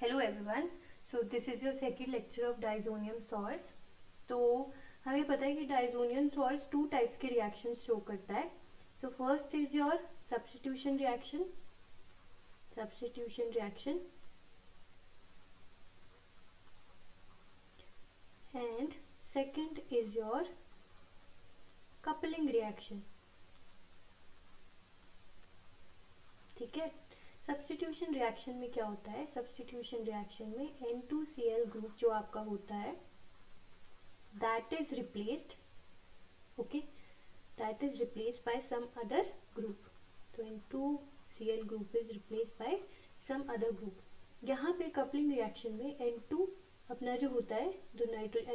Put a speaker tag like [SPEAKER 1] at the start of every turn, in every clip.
[SPEAKER 1] Hello everyone. So this is your second lecture of diazonium salts. तो हमें पता है कि डाइजोनियम सॉल्ट्स टू टाइप्स के रिएक्शन शो करता है। So first is your substitution reaction and second is your coupling reaction. ठीक है, सब्स्टिट्यूशन रिएक्शन में क्या होता है? सब्स्टिट्यूशन रिएक्शन में N2Cl ग्रुप जो आपका होता है that is replaced by some other group. So N2Cl group is replaced by some other group. यहाँ पे कपलिंग रिएक्शन में N2 अपना जो होता है, जो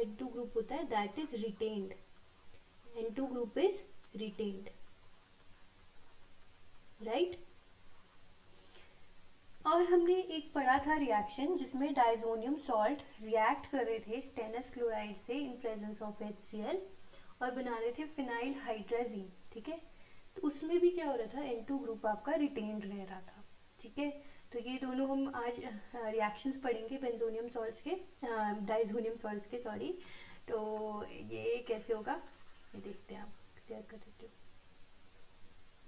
[SPEAKER 1] N2 ग्रुप होता है that is retained. N2 group is retained, right? और हमने एक पढ़ा था रिएक्शन जिसमें डाइजोनियम सॉल्ट रिएक्ट कर रहे थे स्टेनस क्लोराइड से इन प्रेजेंस ऑफ HCl और बना रहे थे फिनाइल हाइड्राजीन। ठीक है, तो उसमें भी क्या हो रहा था? N2 ग्रुप आपका रिटेन्ड रह रहा था। ठीक है, तो ये दोनों हम आज रिएक्शंस पढ़ेंगे बेंजोनियम सॉल्ट्स के, डाइजोनियम सॉल्ट्स के, सॉरी। तो ये कैसे होगा ये देखते हैं। आप क्लियर कर देते हो,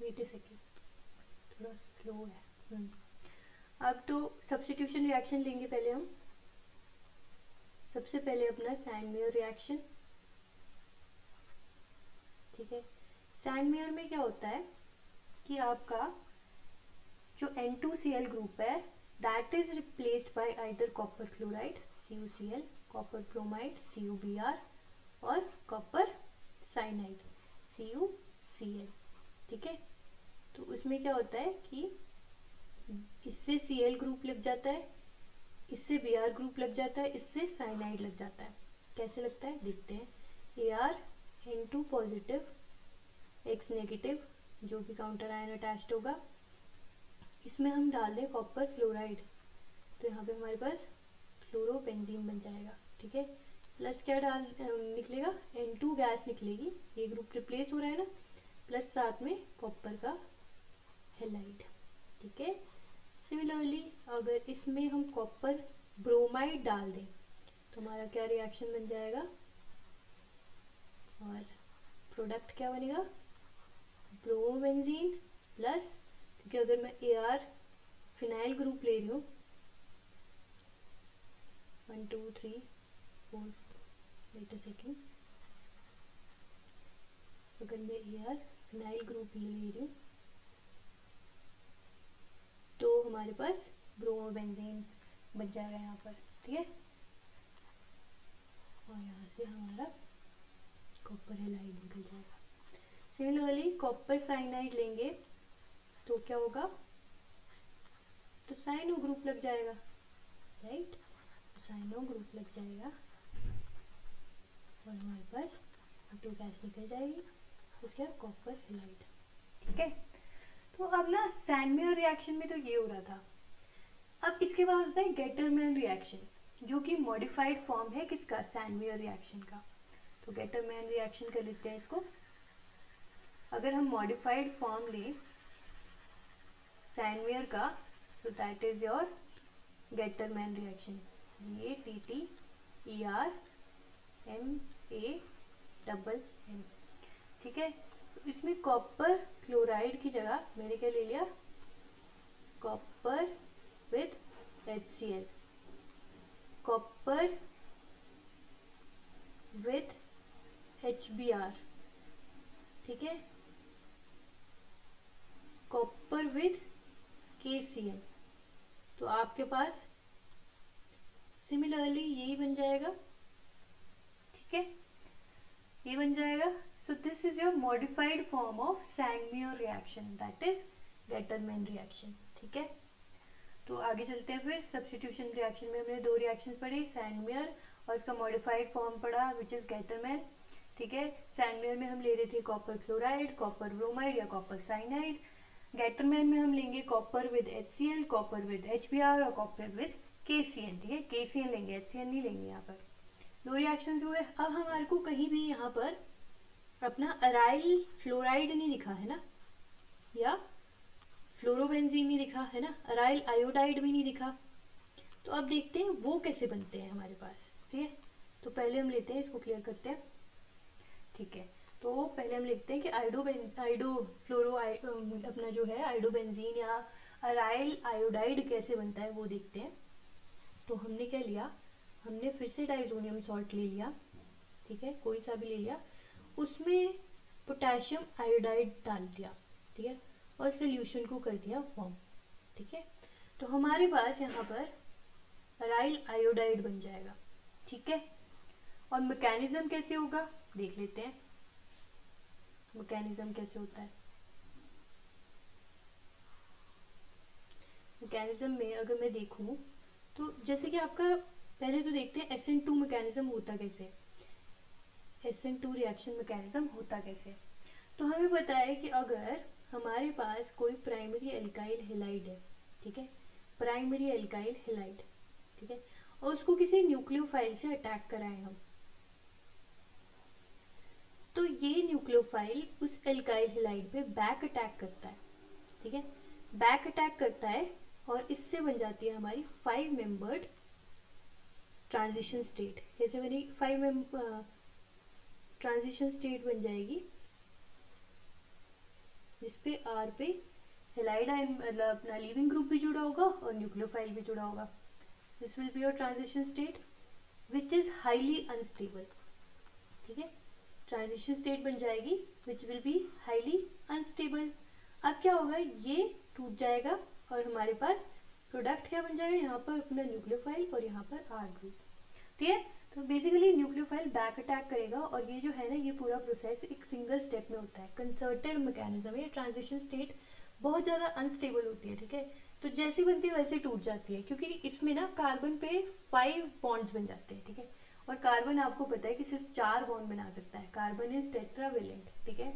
[SPEAKER 1] वेट अ सेकेंड, थोड़ा स्लो है। अब तो सब्स्टिट्यूशन रिएक्शन लेंगे पहले हम। सबसे पहले अपना सैंडमेयर रिएक्शन। ठीक है, सैंडमेयर में क्या होता है कि आपका जो N2Cl ग्रुप है that is replaced by either copper chloride CuCl, copper bromide CuBr और कॉपर साइनाइड CuCl। ठीक है, तो उसमें क्या होता है कि इससे Cl ग्रुप लग जाता है, इससे Br ग्रुप लग जाता है, इससे साइनाइड लग जाता है। कैसे लगता है देखते हैं। Ar N2 positive X negative, जो भी काउंटर आयन अटैच्ड होगा, इसमें हम डाल दें कॉपर फ्लोराइड, तो यहाँ पे हमारे पास फ्लोरोबेंजीन बन जाएगा। ठीक है, प्लस क्या डाल निकलेगा? N2 गैस निकलेगी, ये ग्रुप रिप्लेस हो रहा है ना, प्लस साथ में कॉपर का हेलाइड। ठीक है, सिमिलरली अगर इसमें हम कॉपर ब्रोमाइड डाल दें तो हमारा क्या रिएक्शन बन जाएगा और प्रोडक्ट क्या बनेगा? ब्रोमोबेंजीन प्लस, क्योंकि अगर मैं Ar फिनाइल ग्रुप ले रही हूँ 1 2 3 4, वेट अ सेकेंड, अगर मैं Ar फिनाइल ग्रुप ले रही हूँ तो हमारे पास ब्रोमोबेंजीन बच जाएगा यहाँ पर। ठीक है, और यहाँ से हमारा कॉपर हेलाइड निकल जाएगा। सिमिलरली कॉपर साइनाइड लेंगे तो क्या होगा? तो साइनो ग्रुप लग जाएगा, राइट? साइनो ग्रुप लग जाएगा और हमारे पास टू गैस निकल जाएगी, तो क्या? Copper halide. ठीक है, तो अब ना सैंडमेयर रिएक्शन में तो ये हो रहा था। अब इसके बाद होता है गेटरमैन रिएक्शन, जो कि मॉडिफाइड फॉर्म है किसका? सैंडमेयर रिएक्शन का। तो गेटरमैन रिएक्शन कर लेते हैं इसको। अगर हम मॉडिफाइड फॉर्म लें सैंडमेयर का, तो that is your Gattermann reaction, GATTERMAN। ठीक है, तो इसमें कॉपर क्लोराइड की जगह मैंने क्या ले लिया? Copper with HCl, copper with HBr। ठीक है, कॉपर विद KCl। तो आपके पास सिमिलरली यही बन जाएगा। ठीक है, ये बन जाएगा। So this is your modified form of Sandmeyer reaction, that is Gattermann reaction. ठीक है, तो आगे चलते हैं। फिर सब्स्टिट्यूशन रिएक्शन में हमने दो रिएक्शन पढ़ी, सैंडमेयर और इसका मॉडिफाइड फॉर्म पढ़ा विच इज गेटरमैन। ठीक है, सैंडमेयर में हम ले रहे थे कॉपर क्लोराइड, कॉपर ब्रोमाइड या कॉपर साइनाइड। गेटरमैन में हम लेंगे copper with HCl, copper with HBr और कॉपर विद KCl। ठीक है, KCl लेंगे, HCl नहीं लेंगे। यहाँ पर दो रिएक्शन हुए। अब हमारे को कहीं भी यहाँ पर अपना अराइल फ्लोराइड नहीं दिखा है ना, या फ्लोरोबेंजीन नहीं दिखा है ना, अराइल आयोडाइड भी नहीं दिखा, तो अब देखते हैं वो कैसे बनते हैं हमारे पास, ठीक है। तो पहले हम लेते हैं, इसको क्लियर करते हैं, ठीक है। तो पहले हम लिखते हैं कि अपना जो है आयोडोबेंजीन या अराइल आयोडाइड कैसे बनता है वो देखते हैं। तो हमने क्या लिया, हमने फिर से डाइजोनियम सॉल्ट ले लिया, ठीक है, कोई सा भी ले लिया, उसमें पोटेशियम आयोडाइड डाल दिया, ठीक है, और सोल्यूशन को कर दिया फॉर्म, ठीक है। तो हमारे पास यहाँ पर अराइल आयोडाइड बन जाएगा, ठीक है। और मैकेनिज्म कैसे होगा देख लेते हैं, मैकेनिज्म कैसे होता है। मैकेनिज्म में अगर मैं देखूं तो जैसे कि आपका, पहले तो देखते हैं SN2 मैकेनिज्म होता कैसे, SN2 रिएक्शन मैकेनिज्म होता कैसे। तो हमें पता है कि अगर हमारे पास कोई प्राइमरी एल्काइल हैलाइड है, ठीक है, प्राइमरी एल्काइल हैलाइड, ठीक है, और उसको किसी न्यूक्लियोफाइल से अटैक कराएं हम, तो ये न्यूक्लियोफाइल उस एल्काइल हैलाइड पे बैक अटैक करता है, ठीक है, बैक अटैक करता है, और इससे बन जाती है हमारी 5 मेंबर्ड ट्रांजिशन स्टेट। कैसे बनेगी 5 मेंबर ट्रांजिशन स्टेट बन जाएगी, जिसपे R पे हैलाइड आयन मतलब अपना लीविंग ग्रुप भी जुड़ा होगा और न्यूक्लियोफाइल भी जुड़ा होगा। This will be your transition state which is highly unstable, ठीक है, ट्रांजिशन स्टेट बन जाएगी which will be highly unstable. अब क्या होगा, ये टूट जाएगा और हमारे पास प्रोडक्ट क्या बन जाएगा, यहाँ पर अपना न्यूक्लियोफाइल और यहाँ पर R ग्रुप, ठीक है। तो बेसिकली न्यूक्लियोफाइल बैक अटैक करेगा, और ये जो है ना, ये पूरा प्रोसेस एक सिंगल स्टेप में होता है, कंसर्टेड मैकेनिज्म है। ट्रांजिशन स्टेट बहुत ज़्यादा अनस्टेबल होती है, ठीक है, तो जैसी बनती है वैसे टूट जाती है, क्योंकि इसमें ना कार्बन पे 5 बॉन्ड्स बन जाते हैं, ठीक है, और कार्बन आपको पता है कि सिर्फ 4 बॉन्ड बना सकता है, कार्बन इज टेट्रावेलेंट, ठीक है,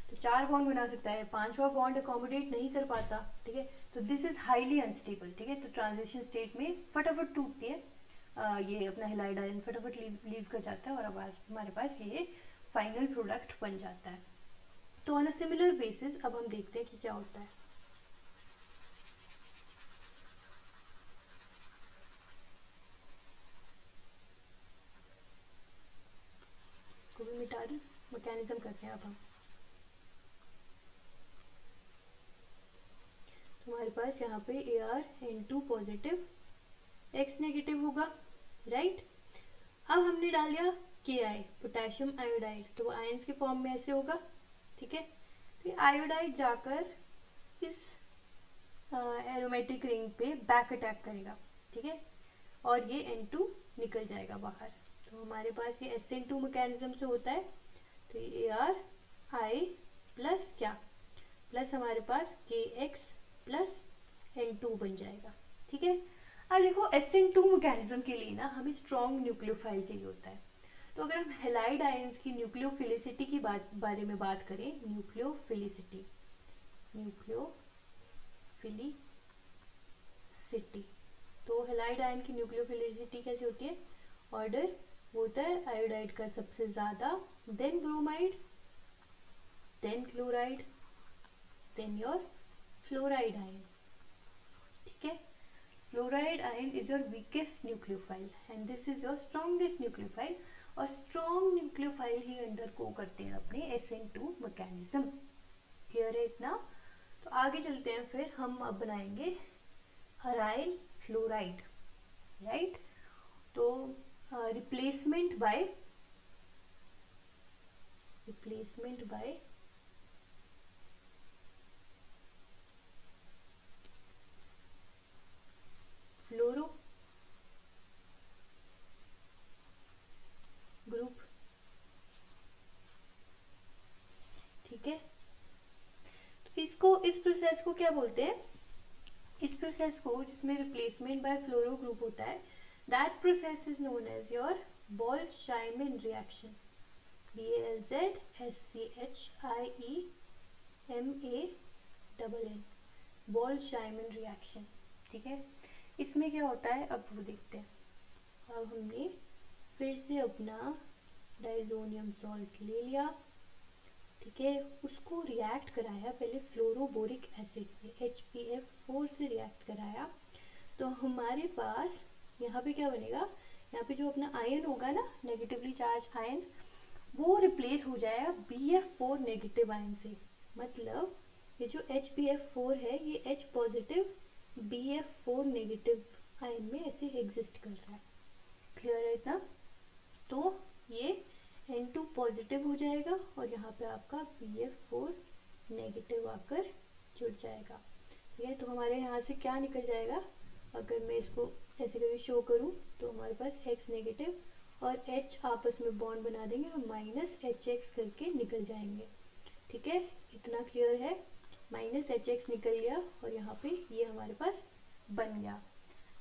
[SPEAKER 1] तो 4 बॉन्ड बना सकता है, 5वां बॉन्ड अकोमोडेट नहीं कर पाता, ठीक है, तो दिस इज हाईली अनस्टेबल, ठीक है। तो ट्रांजिशन स्टेट में फटाफट टूटती है, ये अपना हैलाइड आयन फटाफट लीव कर जाता है, और अब हमारे पास ये फाइनल प्रोडक्ट बन जाता है। तो ऑन अ सिमिलर बेसिस अब हम देखते हैं कि क्या होता है। को भी मिटा दी, मैकेनिज्म करते हैं अब हम। तुम्हारे पास यहाँ पे ArN2 पॉजिटिव X नेगेटिव होगा, राइट। अब हमने डाल दिया Ki पोटेशियम आयोडाइड, तो वो आयंस के फॉर्म में ऐसे होगा, ठीक है। तो आयोडाइड जाकर इस एरोमेटिक रिंग पे बैक अटैक करेगा, ठीक है, और ये N2 निकल जाएगा बाहर। तो हमारे पास ये SN2 मैकेनिज्म से होता है, तो ये ArI प्लस क्या, प्लस हमारे पास KX प्लस N2 बन जाएगा, ठीक है। अब देखो SN2 मैकेनिज्म के लिए ना हमें स्ट्रॉन्ग न्यूक्लियोफाइल चाहिए होता है। तो अगर हम हैलाइड आयंस की न्यूक्लियोफिलिसिटी की बारे में बात करें, न्यूक्लियोफिलिसिटी तो हैलाइड आयन की न्यूक्लियोफिलिसिटी कैसे होती है, ऑर्डर होता है आयोडाइड का सबसे ज्यादा, then bromide, then chloride, then your fluoride ion, ठीक है। Fluoride ion is your weakest nucleophile and this is your strongest nucleophile, और स्ट्रॉन्ग न्यूक्लियोफाइल ही अंडर को करते हैं अपने SN2 मैकेनिज्म। क्लियर है इतना। तो आगे चलते हैं, फिर हम अब बनाएंगे अराइल फ्लोराइड, राइट। तो रिप्लेसमेंट बाय फ्लोरो ग्रुप, ठीक है। तो इसको, इस प्रोसेस को क्या बोलते हैं, इस प्रोसेस को जिसमें रिप्लेसमेंट बाय फ्लोरो ग्रुप होता है, that process is known as your Balz Schiemann reaction, BALZCHIEMANN, Balz Schiemann reaction, ठीक है। इसमें क्या होता है अब वो देखते हैं। अब हमने फिर से अपना डाइजोनियम सॉल्ट ले लिया, ठीक है, उसको रिएक्ट कराया पहले फ्लोरोबोरिक एसिड से, HBF4 से रिएक्ट कराया, तो हमारे पास यहाँ पे क्या बनेगा, यहाँ पे जो अपना आयन होगा ना, नेगेटिवली चार्ज आयन, वो रिप्लेस हो जाएगा BF4 नेगेटिव आयन से। मतलब ये जो HBF4 है ये H positive BF4 negative ion में ऐसे एग्जिस्ट कर रहा है। क्लियर है इतना? तो ये N2 पॉजिटिव हो जाएगा और यहाँ पे आपका BF4 नेगेटिव आकर जुड़ जाएगा। ठीक है, तो हमारे यहाँ से क्या निकल जाएगा, अगर मैं इसको ऐसे करके शो करूँ तो हमारे पास X नेगेटिव और H आपस में बॉन्ड बना देंगे और -HX करके निकल जाएंगे। ठीक है, इतना क्लियर है? -HX निकल गया और यहाँ पे ये हमारे पास बन गया।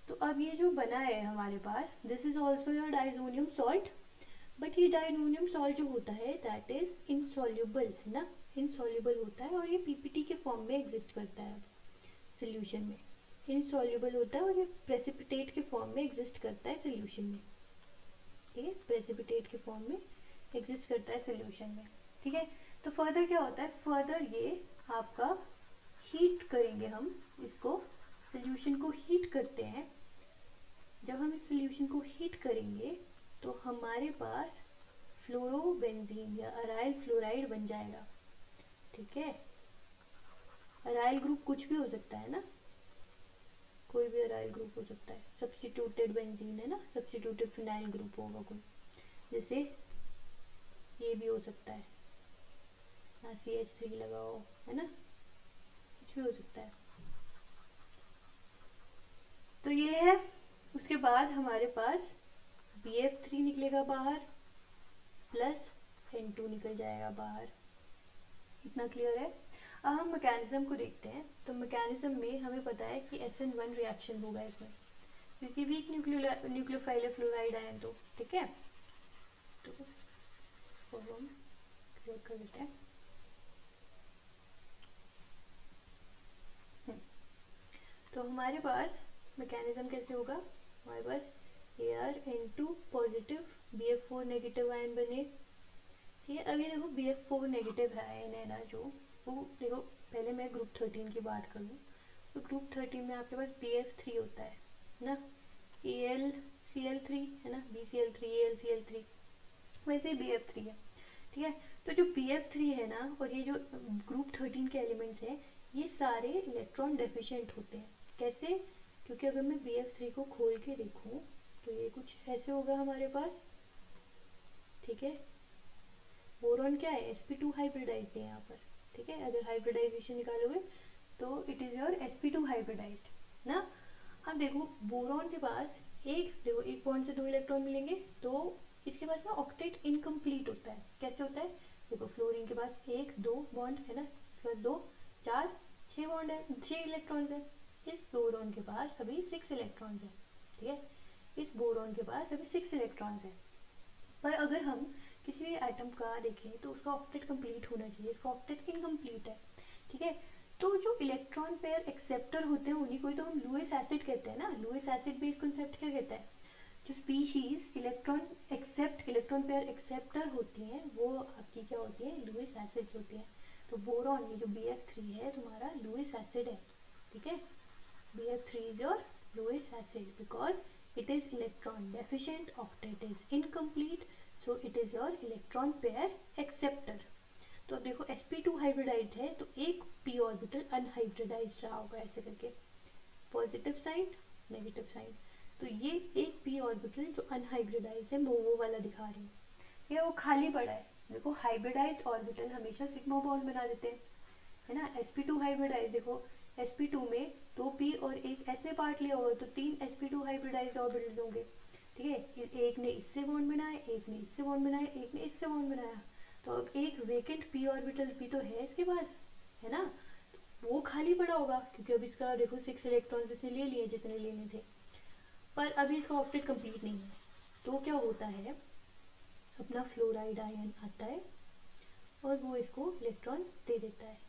[SPEAKER 1] तो अब ये जो बना है हमारे पास, this is also your diazonium salt, but ये डाइजोनियम सॉल्ट जो होता है दैट इज इनसॉल्युबल, है ना, इनसॉल्युबल होता है और ये पीपीटी के फॉर्म में एग्जिस्ट करता है सोल्यूशन में। इनसॉल्युबल होता है और ये प्रेसिपिटेट के फॉर्म में एग्जिस्ट करता है सोल्यूशन में। ठीक है, प्रेसिपिटेट के फॉर्म में एग्जिस्ट करता है सोल्यूशन में। ठीक है, तो फर्दर क्या होता है, फर्दर ये आपका हीट करेंगे हम इसको, सोल्यूशन को हीट करते हैं। जब हम इस सोल्यूशन को हीट करेंगे तो हमारे पास फ्लोरोबेंजीन या अराइल फ्लोराइड बन जाएगा। ठीक है, अराइल ग्रुप कुछ भी हो सकता है ना, कोई भी अराइल ग्रुप हो सकता है। सब्स्टिट्यूटेड बेंजीन है ना, सब्स्टिट्यूटेड फिनाइल ग्रुप होगा कोई, जैसे ये भी हो सकता है, यहाँ CH3 लगाओ, है ना, कुछ भी हो सकता है। तो ये है, उसके बाद हमारे पास BF3 निकलेगा बाहर प्लस N2 निकल जाएगा बाहर। इतना क्लियर है? अब हम मैकेनिज्म को देखते हैं। तो मैकेनिज्म में हमें पता है कि SN1 रिएक्शन होगा इसमें, क्योंकि वीक न्यूक्लियोफाइल है फ्लोराइड आयन, तो ठीक है, तो हम क्लियर कर देते हैं। तो हमारे पास मैकेनिज्म कैसे होगा, हमारे पास ArN2 positive BF4 negative ion बने। ठीक है, अभी देखो BF4 नेगेटिव आयन है ना जो, वो देखो पहले मैं ग्रुप 13 की बात करूँ तो ग्रुप 13 में आपके पास BF3 होता है ना, AlCl3 है ना, BCl3 AlCl3, वैसे BF3 है। ठीक है, तो जो BF3 है ना और ये जो ग्रुप 13 के एलिमेंट्स हैं ये सारे इलेक्ट्रॉन डेफिशिएंट होते हैं। कैसे? क्योंकि अगर मैं BF3 को खोल के देखूं तो ये कुछ ऐसे होगा हमारे पास। ठीक है, बोरॉन क्या है, sp2 हाइब्रिडाइज्ड है यहाँ पर। ठीक है, अगर हाइब्रिडाइजेशन निकालोगे तो it is your sp2 hybridised ना। अब देखो बोरॉन के पास एक बॉन्ड से 2 इलेक्ट्रॉन मिलेंगे, तो इसके पास ना ऑक्टेट इनकम्प्लीट होता है। कैसे होता है, देखो फ्लोरीन के पास 1 2 बॉन्ड है ना, इसके बाद 2 4 6 बॉन्ड है, 6 इलेक्ट्रॉन्स है। इस बोरॉन के पास अभी 6 इलेक्ट्रॉन्स है। ठीक है, इस बोरॉन के पास अभी 6 इलेक्ट्रॉन्स है। पर अगर हम किसी भी एटम का देखें तो उसका ऑक्टेट कंप्लीट होना चाहिए, इसका ऑक्टेट इनकम्प्लीट है। ठीक है, तो जो इलेक्ट्रॉन पेयर एक्सेप्टर होते हैं उन्हीं को ही तो हम लुईस एसिड कहते हैं ना। लुईस एसिड बेस्ड कॉन्सेप्ट क्या कहता है, जो स्पीशीज इलेक्ट्रॉन पेयर एक्सेप्टर होती हैं वो आपकी क्या होती है, लुईस एसिड होती है। तो बोरॉन ये जो BF3 है तुम्हारा लुईस एसिड है। ठीक है, BF3 is your Lewis acid because it is electron deficient, octet is incomplete, so it is your electron pair acceptor. तो अब देखो sp2 हाइब्रिडाइज्ड है तो एक p ऑर्बिटल अनहाइब्रिडाइज्ड रहा होगा ऐसे करके, पॉजिटिव साइड नेगेटिव साइड। तो ये एक p ऑर्बिटल जो अनहाइब्रिडाइज्ड है वो वाला दिखा रही हूँ, ये वो खाली पड़ा है। देखो हाइब्रिडाइज्ड ऑर्बिटल हमेशा सिग्मा बॉन्ड बना देते हैं, है ना। sp2 हाइब्रिडाइज्ड, देखो sp2 में 2p और एक ऐसे पार्ट लिया होगा तो 3 sp2 हाइब्रिडाइज्ड ऑर्बिटल होंगे। ठीक है, एक ने इससे बॉन्ड बनाया, एक ने इससे बॉन्ड बनाया, एक ने इससे बॉन्ड बनाया, तो अब एक वेकेंट p ऑर्बिटल p तो है इसके पास, है ना, तो वो खाली पड़ा होगा क्योंकि अब इसका देखो 6 इलेक्ट्रॉन्स इसने ले लिए जितने लेने थे, पर अभी इसका ऑक्टेट कंप्लीट नहीं है। तो क्या होता है, अपना फ्लोराइड आयन आता है और वो इसको इलेक्ट्रॉन्स दे देता है।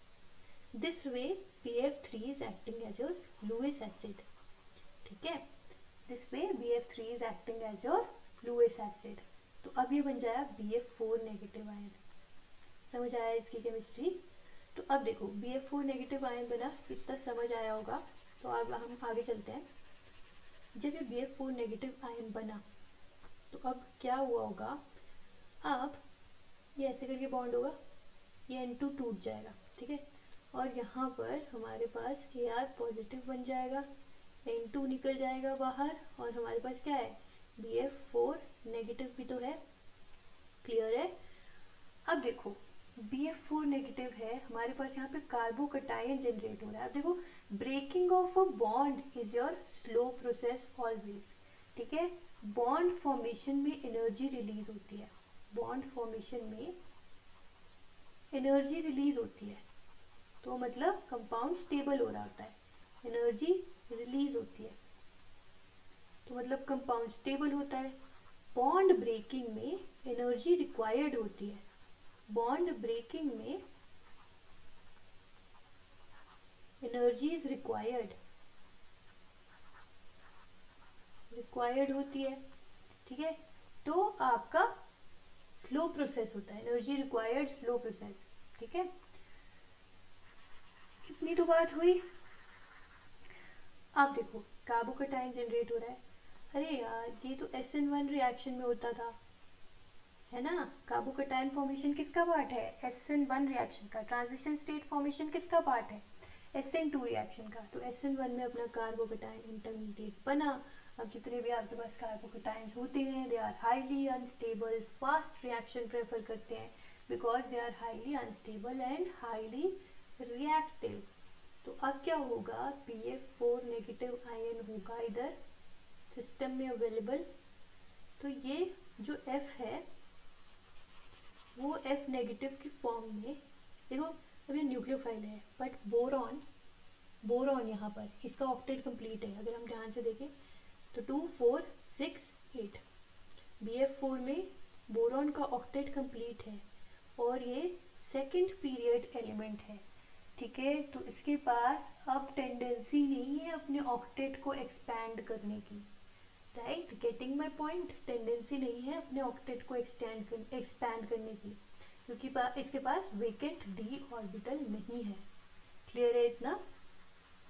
[SPEAKER 1] This way BF3 is acting as your Lewis acid. ठीक है, this way BF3 is acting as your Lewis acid. तो अब ये बन जाएगा BF4 नेगेटिव आयन। समझ आया इसकी केमिस्ट्री? तो अब देखो BF4 नेगेटिव आयन बना, इतना समझ आया होगा। तो अब हम आगे चलते हैं। जब ये BF4 नेगेटिव आयन बना तो अब क्या हुआ होगा, अब ये ऐसे करके बॉन्ड होगा, ये N2 टूट जाएगा, ठीक है, और यहाँ पर हमारे पास Ar पॉजिटिव बन जाएगा, N2 निकल जाएगा बाहर, और हमारे पास क्या है, BF4 नेगेटिव भी तो है। क्लियर है? अब देखो BF4 नेगेटिव है, हमारे पास यहाँ पे कार्बोकटायन जनरेट हो रहा है। अब देखो breaking of a bond is your slow process always, ठीक है। बॉन्ड फॉर्मेशन में एनर्जी रिलीज होती है, बॉन्ड फॉर्मेशन में एनर्जी रिलीज होती है, तो मतलब कंपाउंड स्टेबल हो रहा होता है, एनर्जी रिलीज होती है, तो मतलब कंपाउंड स्टेबल होता है। बॉन्ड ब्रेकिंग में एनर्जी रिक्वायर्ड होती है, बॉन्ड ब्रेकिंग में एनर्जी इज रिक्वायर्ड होती है, ठीक है। तो आपका स्लो प्रोसेस होता है, एनर्जी रिक्वायर्ड स्लो प्रोसेस, ठीक है। इतनी तो बात हुई। अब देखो कार्बोकटायन जनरेट हो रहा है, अरे यार ये तो SN1 रिएक्शन में होता था, है ना। कार्बोकटायन फॉर्मेशन किसका पार्ट है, SN1 रिएक्शन का। ट्रांजिशन स्टेट फॉर्मेशन किसका पार्ट है, SN2 रिएक्शन का। तो SN1 में अपना कार्बोकटायन इंटरमीडिएट बना। अब जितने भी आपके पास कार्बोकटायंस होते हैं they are highly unstable, fast reaction prefer करते हैं because they are highly unstable and highly reactive. तो अब क्या होगा, BF4 नेगेटिव आयन होगा इधर सिस्टम में अवेलेबल, तो ये जो F है वो F नेगेटिव की फॉर्म में, देखो अब ये न्यूक्लियोफाइल है बट बोरॉन यहाँ पर इसका ऑक्टेट कंप्लीट है, अगर हम ध्यान से देखें तो 2 4 6 8, BF4 में बोरॉन का ऑक्टेट कंप्लीट है और ये सेकंड पीरियड एलिमेंट है, ठीक है। तो इसके पास अब टेंडेंसी नहीं है अपने ऑक्टेट को एक्सपैंड करने की, right, getting my point. Tendency नहीं है अपने ऑक्टेट को एक्सपैंड करने की, क्योंकि इसके पास वेकेंट d ऑर्बिटल नहीं है। क्लियर है इतना?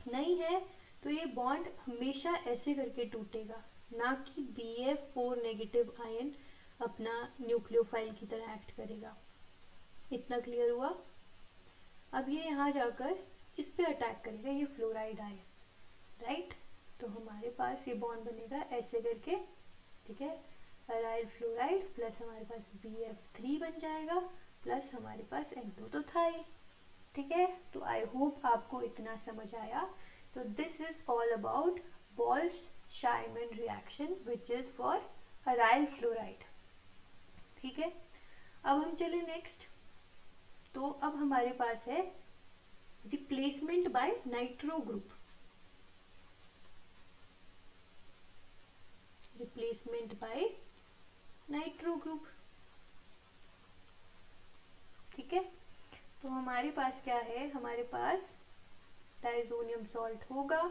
[SPEAKER 1] नहीं है तो ये बॉन्ड हमेशा ऐसे करके टूटेगा, ना कि BF4 नेगेटिव आयन अपना न्यूक्लियोफाइल की तरह एक्ट करेगा। इतना क्लियर हुआ? अब ये यहाँ जाकर इस पे अटैक करेगा, ये फ्लोराइड आयन, राइट। तो हमारे पास ये बॉन्ड बनेगा ऐसे करके, ठीक है, अराइल फ्लोराइड प्लस हमारे पास BF3 बन जाएगा प्लस हमारे पास N2 तो था ही, ठीक है। तो आई होप आपको इतना समझ आया। तो this is all about Balz Schiemann reaction which is for aryl fluoride, ठीक है। अब हम चले नेक्स्ट, तो अब हमारे पास है replacement bye nitro group, replacement bye nitro group, ठीक है। तो हमारे पास क्या है, हमारे पास डाइजोनियम सॉल्ट होगा,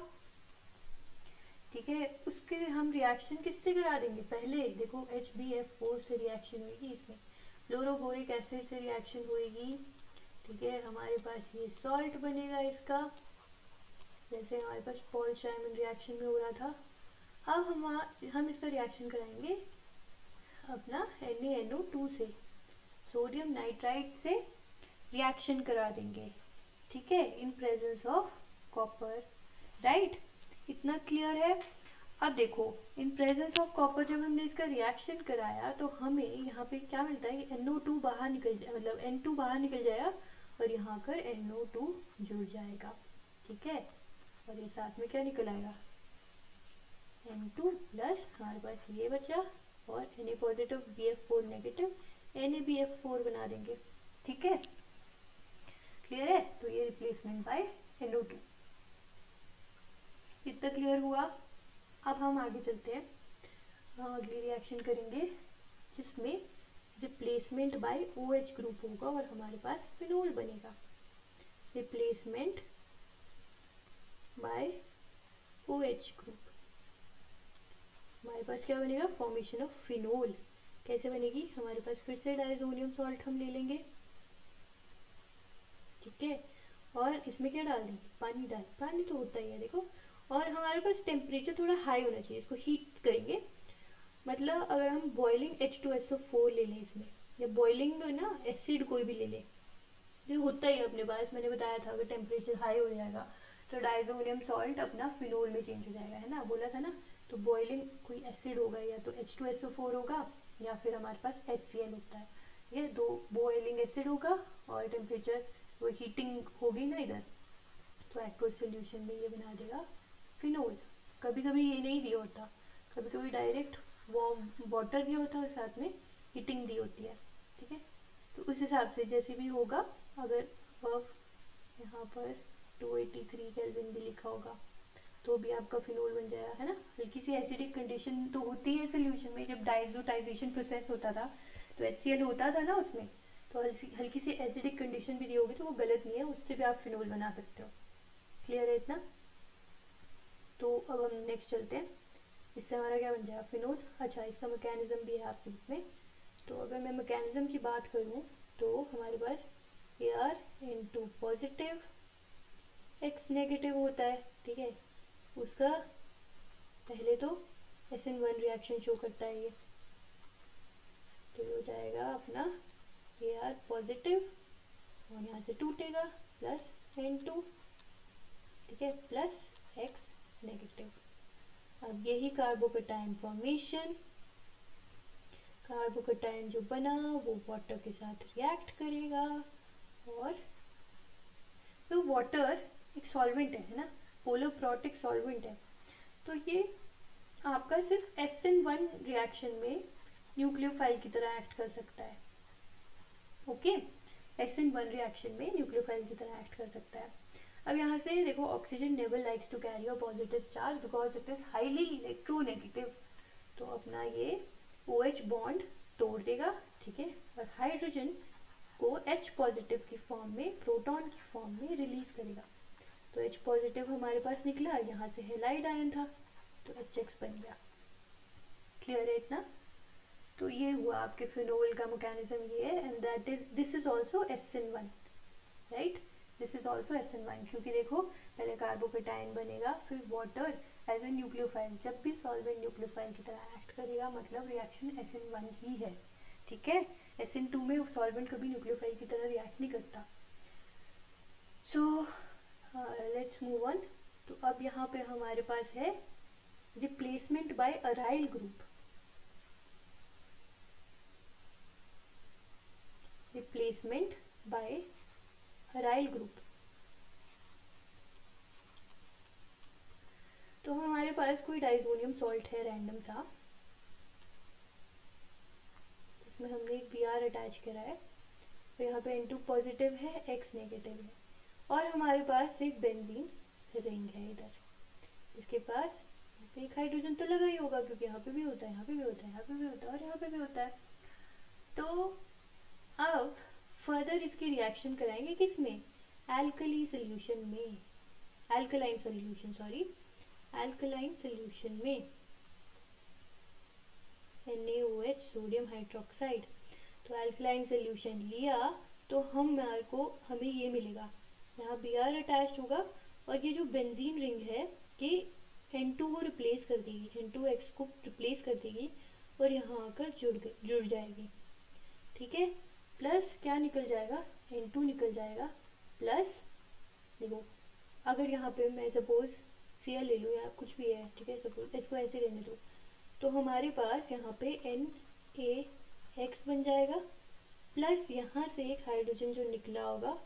[SPEAKER 1] ठीक है। उसके हम रिएक्शन किससे करा देंगे, पहले देखो HBF4 से रिएक्शन होगी, इसमें फ्लोरोबोरिक एसिड से रिएक्शन होगी, ठीक है। हमारे पास ये सॉल्ट बनेगा इसका, जैसे हमारे पास बोल्ट्ज-शाइमन रिएक्शन में हो रहा था। अब हम इसका रिएक्शन कराएंगे अपना NaNO2 से, सोडियम नाइट्राइड से रिएक्शन करा देंगे, ठीक है, in presence of copper, right. इतना क्लियर है? अब देखो इन प्रेजेंस ऑफ कॉपर जब हमने इसका रिएक्शन कराया तो हमें यहाँ पे क्या मिलता है, NO2 बाहर निकल जाए, मतलब N2 बाहर निकल जाएगा और यहाँ कर NO2 जुड़ जाएगा, ठीक है। और ये साथ में क्या निकल आएगा, N2 प्लस हमारे पास ये बचा और Na positive BF4 negative NaBF4 बना देंगे, ठीक है। क्लियर है? तो ये रिप्लेसमेंट बाय NO2, इतना क्लियर हुआ। अब हम आगे चलते हैं, हम अगली रिएक्शन करेंगे जिसमें रिप्लेसमेंट बाय OH ग्रुप होगा और हमारे पास फिनोल बनेगा, रिप्लेसमेंट बाय OH ग्रुप, हमारे पास क्या बनेगा, फॉर्मेशन ऑफ फिनोल। कैसे बनेगी, हमारे पास फिर से डायजोनियम सॉल्ट हम ले लेंगे, ठीक है, और इसमें क्या डाल देंगे, पानी तो होता ही है देखो, और हमारे पास टेम्परेचर थोड़ा हाई होना चाहिए, इसको हीट करेंगे। मतलब अगर हम बॉइलिंग H2SO4 ले लें इसमें, या बॉइलिंग में ना एसिड कोई भी ले लें, जो होता ही है अपने पास, मैंने बताया था अगर टेम्परेचर हाई हो जाएगा तो डाइजोनियम सॉल्ट अपना फिनोल में चेंज हो जाएगा, है ना, बोला था ना। तो बॉइलिंग कोई एसिड होगा, या तो H2SO4 होगा या फिर हमारे पास HCl होता है, ये दो बॉइलिंग एसिड होगा और टेम्परेचर वो हीटिंग होगी ना इधर, तो एक्वस सोल्यूशन में ये बना देगा फिनोल। कभी कभी ये नहीं दिया होता, कभी कभी डायरेक्ट वार्म वाटर दिया होता है और साथ में हीटिंग दी होती है, ठीक है। तो उस हिसाब से जैसे भी होगा, अगर अब यहाँ पर 283 केल्विन भी लिखा होगा तो भी आपका फिनोल बन जाएगा, है ना। हल्की सी एसिडिक कंडीशन तो होती है सोल्यूशन में, जब डाइजोटाइजेशन प्रोसेस होता था तो HCl होता था ना उसमें, तो हल्की सी एसिडिक कंडीशन भी दी होगी तो वो गलत नहीं है, उससे भी आप फिनोल बना सकते हो। क्लियर है इतना। तो अब हम नेक्स्ट चलते हैं, इससे हमारा क्या बन जाएगा फिनोल। अच्छा, इसका मैकेनिज्म भी है आपके बुक में, तो अगर मैं मैकेनिज्म की बात करूँ तो हमारे पास Ar(N2) पॉजिटिव, X नेगेटिव होता है, ठीक है। उसका पहले तो SN1 रिएक्शन शो करता है ये, तो ये हो जाएगा अपना Ar पॉजिटिव और यहाँ से टूटेगा प्लस N2, ठीक है, प्लस X नेगेटिव। अब यही कार्बोकेटाइन फॉर्मेशन, कार्बोकेटाइन जो बना वो वाटर के साथ रिएक्ट करेगा, और तो वाटर एक सॉल्वेंट है ना, पोलर प्रोटिक सॉल्वेंट है, तो ये आपका सिर्फ SN1 रिएक्शन में न्यूक्लियोफाइल की तरह एक्ट कर सकता है। ओके, SN1 रिएक्शन में न्यूक्लियोफाइल की तरह एक्ट कर सकता है। अब यहाँ से देखो, oxygen never likes to carry a positive charge because it is highly electronegative, तो अपना ये OH बॉन्ड तोड़ देगा, ठीक है, और हाइड्रोजन को H पॉजिटिव की फॉर्म में, प्रोटॉन की फॉर्म में रिलीज करेगा। तो H पॉजिटिव हमारे पास निकला, यहाँ से हेलाइड आयन था तो HX बन गया। क्लियर है इतना। तो ये हुआ आपके फिनोल का मैकेनिज्म ये है, and that is this is also SN1, right, this is also SN1, क्योंकि देखो पहले कार्बोकेटाइन बनेगा फिर वाटर एज ए न्यूक्लियोफाइल, जब भी सॉल्वेंट न्यूक्लियोफाइल की तरह एक्ट करेगा मतलब रिएक्शन SN1 ही है, ठीक है। SN2 में सॉल्वेंट कभी न्यूक्लियोफाइल की तरह रिएक्ट नहीं करता। So let's move on. तो अब यहाँ पे हमारे पास है replacement bye aryl group, replacement bye aryl group. तो हमारे पास कोई डाइजोनियम सॉल्ट है रैंडम सा, इसमें हमने एक Br अटैच करा है, तो यहाँ पे N2 पॉजिटिव है, X नेगेटिव है, और हमारे पास एक बेंजीन रिंग है इधर, इसके पास एक हाइड्रोजन तो लगा ही होगा क्योंकि यहाँ पे भी होता है, यहाँ पे भी होता है, यहाँ पे भी होता है और यहाँ पे भी होता है। तो अब फर्दर इसकी रिएक्शन कराएंगे किसमें, एल्कली सोल्यूशन में, alkaline solution, sorry alkaline solution में, NaOH सोडियम हाइड्रोक्साइड। तो एल्कलाइन सोल्यूशन लिया तो हमें ये मिलेगा, यहाँ Br अटैच होगा और ये जो बेंजीन रिंग है ये N2 को रिप्लेस कर देगी, N2X को रिप्लेस कर देगी और यहाँ आकर जुड़ जाएगी, ठीक है। प्लस क्या निकल जाएगा, N2 निकल जाएगा, प्लस देखो अगर यहाँ पे मैं सपोज Cl ले लूँ या कुछ भी है, ठीक है, सपोज इसको ऐसे रहने दो, तो हमारे पास यहाँ पे NaX बन जाएगा, प्लस यहाँ से एक हाइड्रोजन जो निकला होगा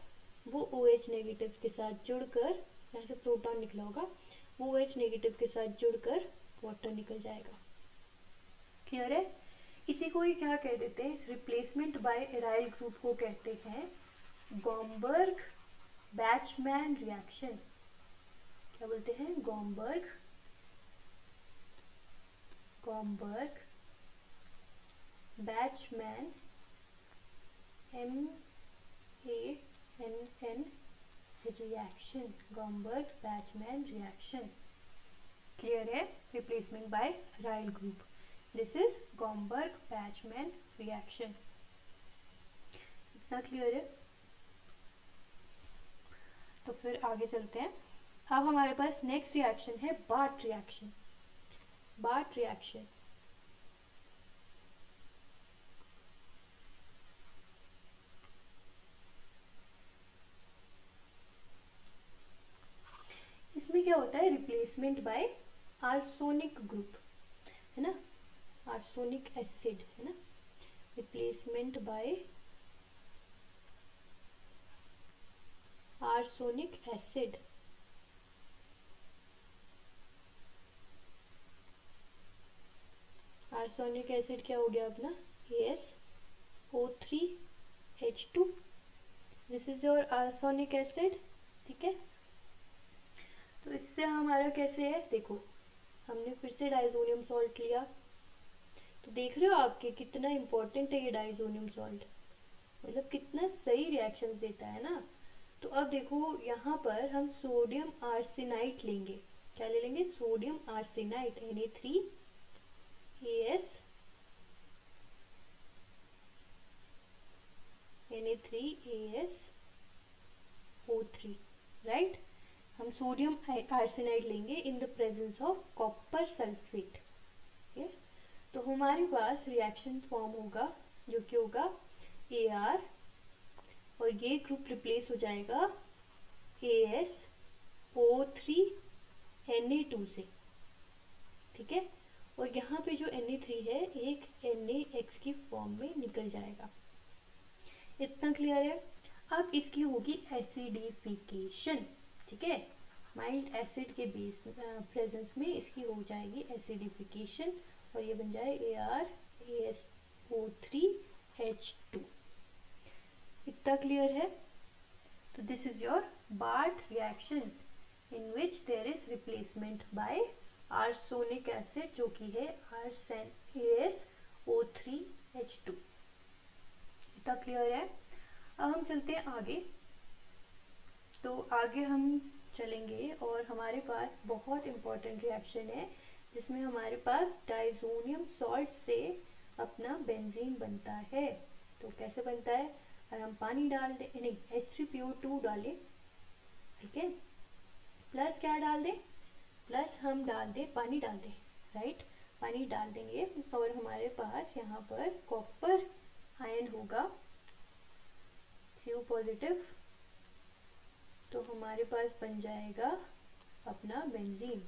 [SPEAKER 1] वो OH नेगेटिव के साथ जुड़कर, यहाँ से प्रोटॉन निकला होगा वो OH नेगेटिव के साथ जुड़कर वाटर निकल जाएगा। क्लियर है। इसी को ही क्या कह देते हैं, इस रिप्लेसमेंट बाय एराइल ग्रुप को कहते हैं गॉम्बर्ग बैचमैन रिएक्शन। क्या बोलते हैं, Gomberg Bachmann MANN reaction, Gomberg Bachmann reaction. Clear है, replacement by aryl group, this is Gomberg Bachmann reaction. इतना क्लियर है। तो फिर आगे चलते हैं। अब हमारे पास नेक्स्ट रिएक्शन है बार्ट रिएक्शन। बार्ट रिएक्शन इसमें क्या होता है, रिप्लेसमेंट बाय आर्सोनिक ग्रुप, है ना, आर्सोनिक एसिड, है ना, replacement by arsonic acid. Arsonic acid क्या हो गया अपना, AsO3H2, this is your arsonic acid, ठीक है। तो इससे हमारा कैसे है, देखो हमने फिर से डाइजोनियम सॉल्ट लिया, तो देख रहे हो आपके कितना इंपॉर्टेंट है ये डाइजोनियम सॉल्ट, मतलब कितना सही रिएक्शंस देता है ना। तो अब देखो यहाँ पर हम सोडियम आर्सेनाइट लेंगे, क्या ले लेंगे, सोडियम आर्सेनाइट, Na3AsO3, राइट। हम सोडियम आर्सेनाइड लेंगे in the presence of copper sulphate, तो हमारे पास रिएक्शन फॉर्म होगा जो कि होगा Ar, और ये ग्रुप रिप्लेस हो जाएगा AsO3Na2 से, ठीक है। और यहाँ पे जो Na3 है एक NaX की फॉर्म में निकल जाएगा, इतना क्लियर है। अब इसकी होगी एसिडिफिकेशन, ठीक है, माइल्ड एसिड के बेस प्रेजेंस में इसकी हो जाएगी एसिडिफिकेशन, और ये बन जाए ArAsO3H2, इतना क्लियर है। तो this is your Bart reaction in which there is replacement by arsonic acid जो कि है AsO3H2, इतना क्लियर है। अब हम चलते हैं आगे, तो आगे हम चलेंगे और हमारे पास बहुत इंपॉर्टेंट रिएक्शन है जिसमें हमारे पास डाइजोनियम सॉल्ट से अपना बेंजीन बनता है। तो कैसे बनता है, और हम पानी डाल दें, नहीं H3PO2 डालें, ठीक है, प्लस क्या डाल दें, प्लस हम डाल दें पानी डाल दें, राइट, पानी डाल देंगे और हमारे पास यहाँ पर कॉपर आयन होगा Cu पॉजिटिव, तो हमारे पास बन जाएगा अपना बेंजीन।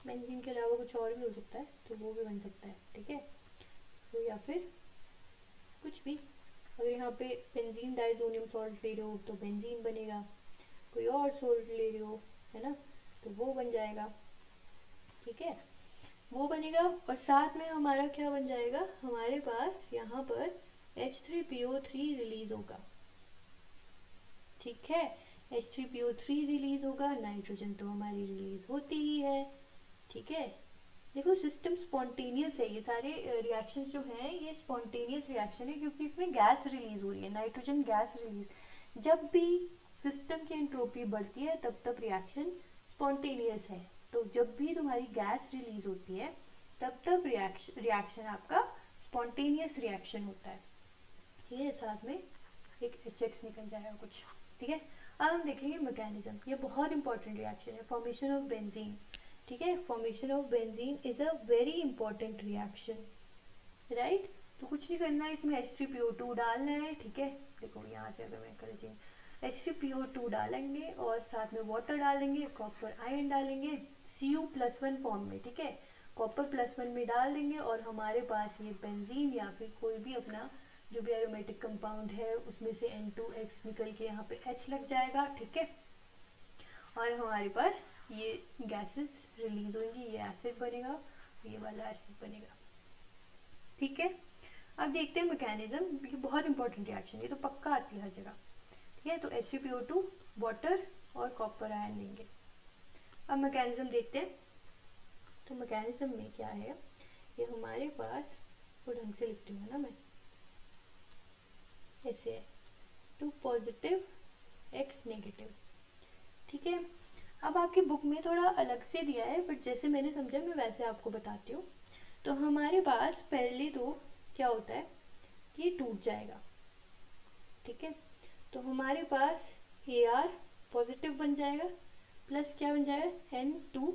[SPEAKER 1] बेंजीन के अलावा कुछ और भी हो सकता है, तो वो भी बन सकता है, ठीक है, तो या फिर कुछ भी, अगर यहाँ पे बेंजीन डाइजोनियम सॉल्ट ले रहे हो तो बेंजीन बनेगा, कोई और सॉल्ट ले रहे हो, है ना, तो वो बन जाएगा, ठीक है, वो बनेगा। और साथ में हमारा क्या बन जाएगा, हमारे पास यहाँ पर H3PO3 रिलीज होगा, ठीक है, H3PO3 रिलीज होगा, नाइट्रोजन तो हमारी रिलीज होती ही है, ठीक है। देखो सिस्टम स्पॉन्टेनियस है, ये सारे रिएक्शंस जो हैं ये स्पॉन्टेनियस रिएक्शन है क्योंकि इसमें गैस रिलीज हो रही है, नाइट्रोजन गैस रिलीज, जब भी सिस्टम की एंट्रोपी बढ़ती है तब तक रिएक्शन स्पॉन्टेनियस है, तो जब भी तुम्हारी गैस रिलीज होती है तब तक रिएक्शन आपका स्पॉन्टेनियस रिएक्शन होता है, ठीक है, साथ में एक HX निकल जाएगा कुछ, ठीक है। अब हम देखेंगे मैकेनिज्म, ये बहुत इंपॉर्टेंट रिएक्शन है, फॉर्मेशन ऑफ बेंजीन, ठीक है, formation of benzene is a very important reaction, right. तो कुछ नहीं करना है, इसमें H3PO2 डालना है, ठीक है, देखो यहाँ से अगर मैं कर चेंज H3PO2 डालेंगे और साथ में वाटर डालेंगे, कॉपर आयन डालेंगे Cu+1 फॉर्म में, ठीक है, कॉपर +1 में डाल देंगे और हमारे पास ये बेंजीन या फिर कोई भी अपना जो भी एरोमेटिक कंपाउंड है उसमें से N2X निकल के यहाँ पे H लग जाएगा, ठीक है, और हमारे पास ये गैसेस रिलीज होंगी, ये एसिड बनेगा, ये वाला एसिड बनेगा, ठीक है। अब देखते हैं मैकेनिज्म, ये बहुत इंपॉर्टेंट रिएक्शन, ये तो पक्का आती है हर जगह, ठीक है। तो H3PO2 वाटर और कॉपर आयन लेंगे। अब मैकेनिज्म देखते हैं, तो मैकेनिज्म में क्या है, ये हमारे पास वो ढंग से लिखती हूँ ना मैं, ऐसे है 2 पॉजिटिव X नेगेटिव, ठीक है। अब आपकी बुक में थोड़ा अलग से दिया है बट जैसे मैंने समझा मैं वैसे आपको बताती हूँ। तो हमारे पास पहले तो क्या होता है, ये टूट जाएगा, ठीक है। तो हमारे पास Ar पॉजिटिव बन जाएगा प्लस क्या बन जाएगा N2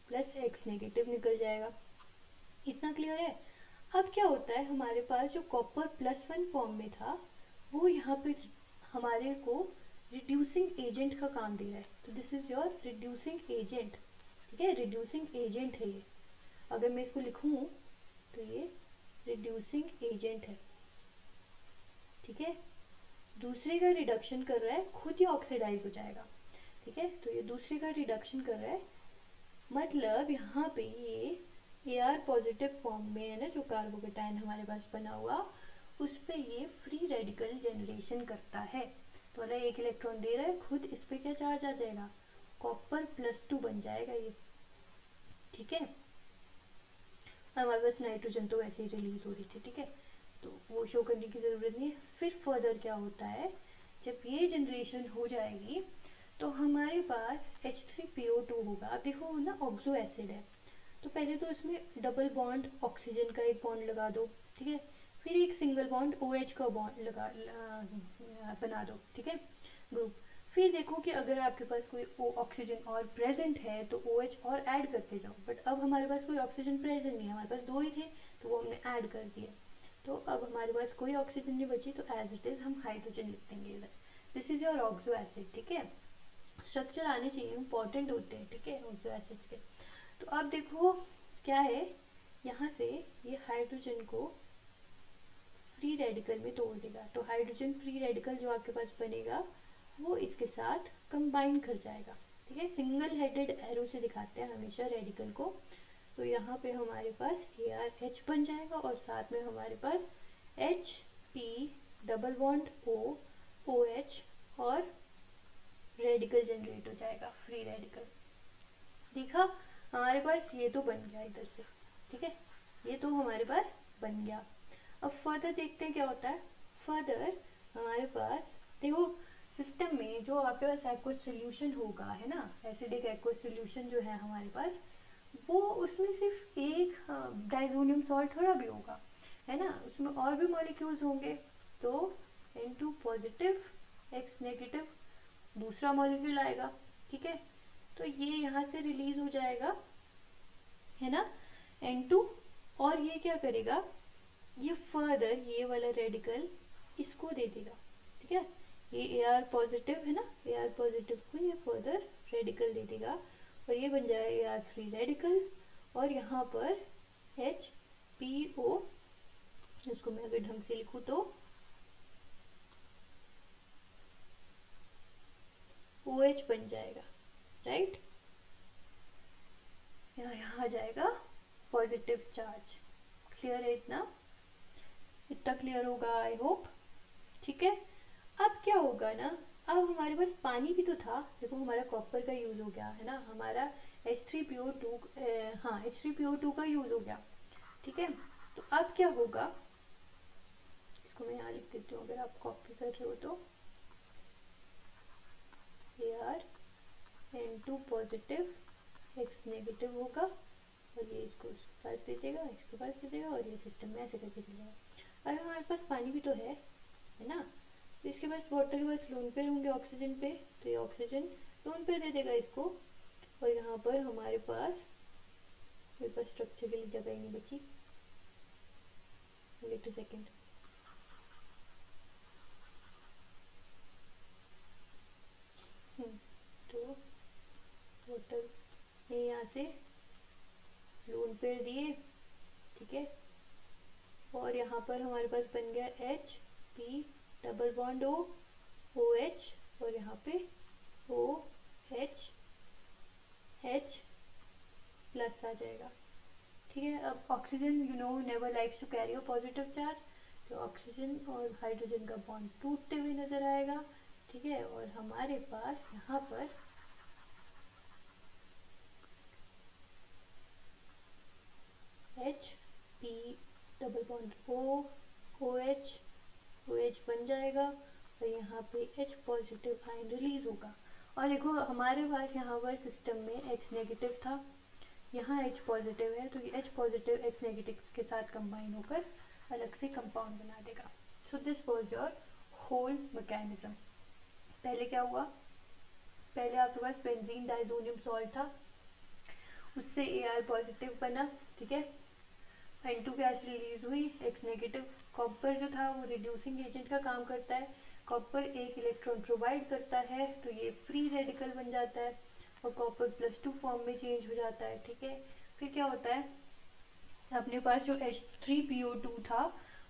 [SPEAKER 1] प्लस X नेगेटिव निकल जाएगा। इतना क्लियर है। अब क्या होता है, हमारे पास जो कॉपर +1 फॉर्म में था वो यहाँ पे हमारे को रिड्यूसिंग एजेंट का काम दे रहा है। तो this is your reducing agent, ठीक है, रिड्यूसिंग एजेंट है ये। अगर मैं इसको लिखूँ तो ये रिड्यूसिंग एजेंट है, ठीक है। दूसरे का रिडक्शन कर रहा है, खुद ही ऑक्सीडाइज हो जाएगा, ठीक है। तो ये दूसरे का रिडक्शन कर रहा है, मतलब यहाँ पे ये Ar पॉजिटिव फॉर्म में है ना, जो कार्बोकेटाइन हमारे पास बना हुआ, उस पे ये फ्री रेडिकल जनरेशन करता है। तो वाला एक इलेक्ट्रॉन दे रहा है, खुद इस पे क्या चार्ज आ जाएगा, कॉपर +2 बन जाएगा ये, ठीक है। हमारे पास नाइट्रोजन तो वैसे ही रिलीज हो रही थी, ठीक है, तो वो शो करने की ज़रूरत नहीं है। फिर फर्दर क्या होता है, जब ये जनरेशन हो जाएगी तो हमारे पास H3PO2 होगा। अब देखो ना, ऑक्सो एसिड है, तो पहले तो इसमें डबल बॉन्ड ऑक्सीजन का एक बॉन्ड लगा दो, ठीक है, फिर एक सिंगल बॉन्ड OH का बॉन्ड बना दो, ठीक है, ग्रुप। फिर देखो कि अगर आपके पास कोई ऑक्सीजन और प्रेजेंट है तो OH और ऐड करते जाओ, बट अब हमारे पास कोई ऑक्सीजन प्रेजेंट नहीं है, हमारे पास 2 ही थे तो वो हमने ऐड कर दिए। तो अब हमारे पास कोई ऑक्सीजन नहीं बची, तो एज इट इज हम हाइड्रोजन लिख देंगे इधर। This is your oxo acid, ठीक है। स्ट्रक्चर आने चाहिए, इंपॉर्टेंट होते हैं, ठीक है, ऑक्सो एसिड के। तो अब देखो क्या है, यहाँ से ये हाइड्रोजन को फ्री रेडिकल में तोड़ देगा, तो हाइड्रोजन फ्री रेडिकल जो आपके पास बनेगा वो इसके साथ कंबाइन कर जाएगा, ठीक है। सिंगल हेडेड एरो से दिखाते हैं हमेशा रेडिकल को। तो यहाँ पे हमारे पास ArH बन जाएगा और साथ में हमारे पास HP double bond O OH और रेडिकल जनरेट हो जाएगा, फ्री रेडिकल। देखा, हमारे पास ये तो बन गया इधर से, ठीक है, ये तो हमारे पास बन गया। अब फर्दर देखते हैं क्या होता है। फर्दर हमारे पास देखो, सिस्टम में जो आपके पास एक्वस सोल्यूशन होगा, है ना, एसिडिक एक्वस सोल्यूशन जो है हमारे पास, वो उसमें सिर्फ एक डाइजोनियम सॉल्ट थोड़ा भी होगा, है ना, उसमें और भी मॉलिक्यूल्स होंगे। तो N2 पॉजिटिव X नेगेटिव दूसरा मॉलिक्यूल आएगा, ठीक है, तो ये यहाँ से रिलीज हो जाएगा, है ना, N2, और ये क्या करेगा, ये फर्दर ये वाला रेडिकल इसको दे देगा, ठीक है। ये Ar पॉजिटिव है ना, Ar पॉजिटिव को ये फर्दर रेडिकल दे देगा और ये बन जाएगा Ar फ्री रेडिकल। और यहाँ पर HPO, इसको मैं अगर ढंग से लिखूँ तो OH बन जाएगा, राइट। यहाँ आ जाएगा पॉजिटिव चार्ज। क्लियर है इतना क्लियर होगा आई होप, ठीक है। अब क्या होगा ना, अब हमारे पास पानी भी तो था, देखो हमारा कॉपर का यूज हो गया, है ना, हमारा H3PO2 हाँ H3PO2 का यूज हो गया, ठीक है। तो अब क्या होगा, इसको मैं यहाँ लिख देती हूँ अगर आप कॉपी कर रहे हो तो, Ar N2 positive X negative होगा और ये इसको पास दे देगा, इसको पास दे देगा और ये सिस्टम में ऐसे करके चलेगा। अरे हमारे पास पानी भी तो है ना, तो इसके पास वाटर के पास लोन पेयर होंगे ऑक्सीजन पे, तो ये ऑक्सीजन लोन पेयर दे देगा इसको। और यहाँ पर हमारे पास स्ट्रक्चर के लिए जगह ही नहीं बची, वेट अ सेकेंड, तो वाटर ये यहाँ से लोन पेयर दिए, ठीक है, और यहाँ पर हमारे पास बन गया HP double bond O OH और यहाँ पे OH H प्लस आ जाएगा, ठीक है। अब oxygen you know never likes to carry a positive charge, तो ऑक्सीजन और हाइड्रोजन का बॉन्ड टूटते हुए नजर आएगा, ठीक है। और हमारे पास यहाँ पर HP double bond O OH OH बन जाएगा और यहाँ पे H पॉजिटिव आयन रिलीज होगा। और देखो हमारे पास यहाँ पर सिस्टम में X नेगेटिव था, यहाँ H पॉजिटिव है, तो ये H पॉजिटिव X नेगेटिव के साथ कंबाइन होकर अलग से कंपाउंड बना देगा। So this was your whole mechanism. पहले क्या हुआ, पहले आपके पास बेंजीन डाइजोनियम सॉल्ट था, उससे Ar पॉजिटिव बना, ठीक है, N2 गैस रिलीज हुई, X नेगेटिव। कॉपर जो था वो रिड्यूसिंग एजेंट का काम करता है, कॉपर एक इलेक्ट्रॉन प्रोवाइड करता है, तो ये फ्री रेडिकल बन जाता है और कॉपर +2 फॉर्म में चेंज हो जाता है, ठीक है। फिर क्या होता है, अपने पास जो H3PO2 था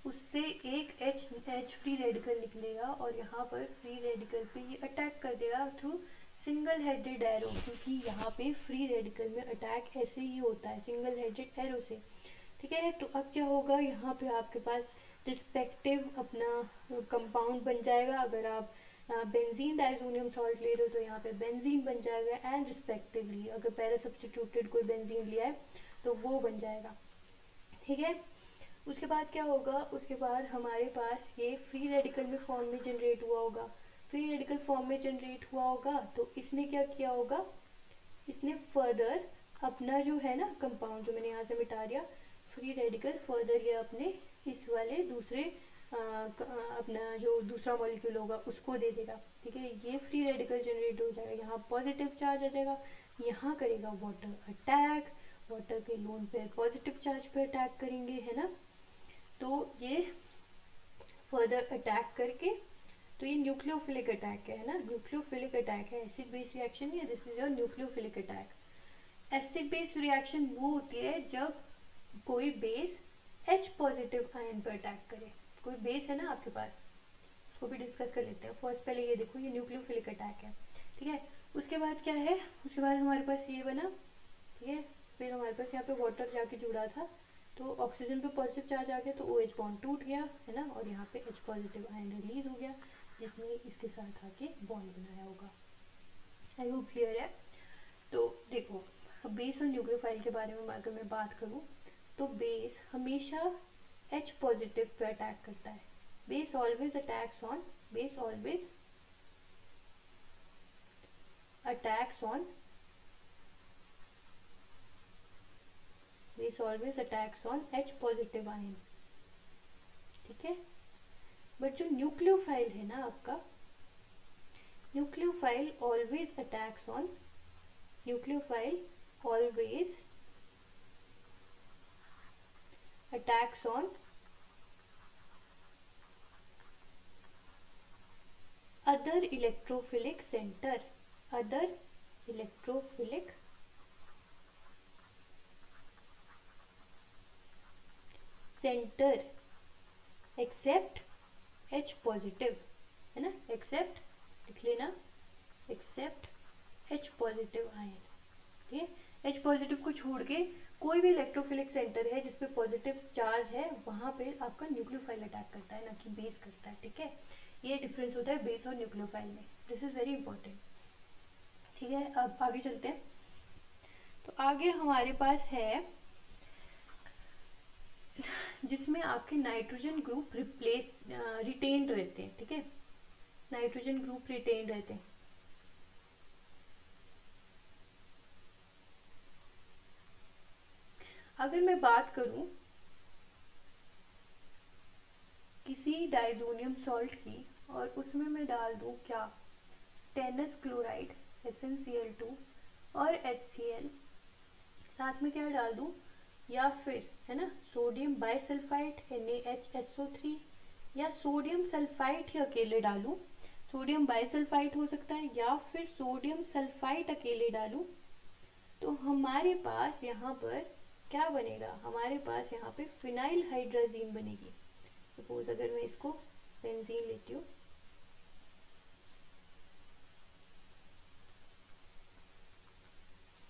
[SPEAKER 1] उससे एक H फ्री रेडिकल निकलेगा और यहाँ पर फ्री रेडिकल पे ये अटैक कर देगा थ्रू सिंगल हेडेड एरो, क्योंकि यहाँ पे फ्री रेडिकल में अटैक ऐसे ही होता है सिंगल हेडेड एरो से, ठीक है। तो अब क्या होगा, यहाँ पे आपके पास रिस्पेक्टिव अपना कंपाउंड बन जाएगा। अगर आप बेंजीन डाइजोनियम सॉल्ट ले रहे हो तो यहाँ पे बेंजीन बन जाएगा, एंड रिस्पेक्टिवली अगर पैरा सब्सटीट्यूटेड कोई बेंजीन लिया है तो वो बन जाएगा, ठीक है। उसके बाद क्या होगा, उसके बाद हमारे पास ये फ्री रेडिकल में फॉर्म में जनरेट हुआ होगा, फ्री रेडिकल फॉर्म में जनरेट हुआ होगा तो इसने क्या किया होगा, इसने फर्दर अपना जो है ना कंपाउंड जो मैंने यहाँ से मिटा दिया, फ्री रेडिकल फर्दर ये अपने इस वाले दूसरे अपना जो दूसरा मॉलिक्यूल होगा उसको दे देगा, ठीक है। ये फ्री रेडिकल जनरेट हो जाएगा, यहाँ पॉजिटिव चार्ज आ जाएगा, यहाँ करेगा वाटर अटैक, वाटर के लोन पे पॉजिटिव चार्ज पे अटैक करेंगे, है ना। तो ये फर्दर अटैक करके, तो ये न्यूक्लियोफिलिक अटैक है ना, न्यूक्लियोफिलिक अटैक है, एसिड बेस रिएक्शन है, this is your nucleophilic attack. Acid base reaction वो होती है जब कोई बेस H पॉजिटिव आयन पर अटैक करे। कोई बेस है ना आपके पास, उसको भी डिस्कस कर लेते हैं। फर्स्ट पहले ये देखो, ये न्यूक्लियोफिलिक अटैक है, ठीक है। उसके बाद क्या है, उसके बाद हमारे पास ये बना, ठीक है। फिर हमारे पास यहाँ पे वाटर जाके जुड़ा था तो ऑक्सीजन पे पॉजिटिव चार्ज आ गया तो OH बॉन्ड टूट गया, है ना, और यहाँ पे H पॉजिटिव आयन रिलीज हो गया जिसने इसके साथ आके बॉन्ड बनाया होगा। आई होप क्लियर है। तो देखो, अब बेस और न्यूक्लियोफाइल के बारे में अगर मैं बात करूँ तो बेस हमेशा H पॉजिटिव पे अटैक करता है, base always attacks on, base always attacks on, base always attacks on H positive ion, ठीक है। बट जो न्यूक्लियोफाइल है ना आपका, nucleophile always attacks on, nucleophile always attacks on other electrophilic center, other electrophilic center except H positive, है ना, except लिख लेना, except H पॉजिटिव आयन, ठीक है। H पॉजिटिव को छोड़ के कोई भी इलेक्ट्रोफिलिक सेंटर है जिसपे पॉजिटिव चार्ज है वहां पे आपका न्यूक्लियोफाइल अटैक करता है, ना कि बेस करता है, ठीक है। ये डिफरेंस होता है बेस और न्यूक्लियोफाइल में, दिस इज वेरी इंपॉर्टेंट, ठीक है। अब आगे चलते हैं। तो आगे हमारे पास है जिसमें आपके नाइट्रोजन ग्रुप रिटेन रहते हैं, ठीक है, नाइट्रोजन ग्रुप रिटेन रहते हैं। अगर मैं बात करूं किसी डाइजोनियम सॉल्ट की और उसमें मैं डाल दूं क्या, टेनस क्लोराइड SnCl2 और HCl, साथ में क्या डाल दूं, या फिर है ना सोडियम बाइसल्फाइड NaHSO3, या सोडियम सल्फाइड ही अकेले डालूं, सोडियम बाइसल्फाइड हो सकता है, या फिर सोडियम सल्फाइड अकेले डालूं, तो हमारे पास यहाँ पर क्या बनेगा, हमारे पास यहाँ पे फिनाइल हाइड्राजीन बनेगी। सपोज अगर मैं इसको बेंजीन लेती हूँ,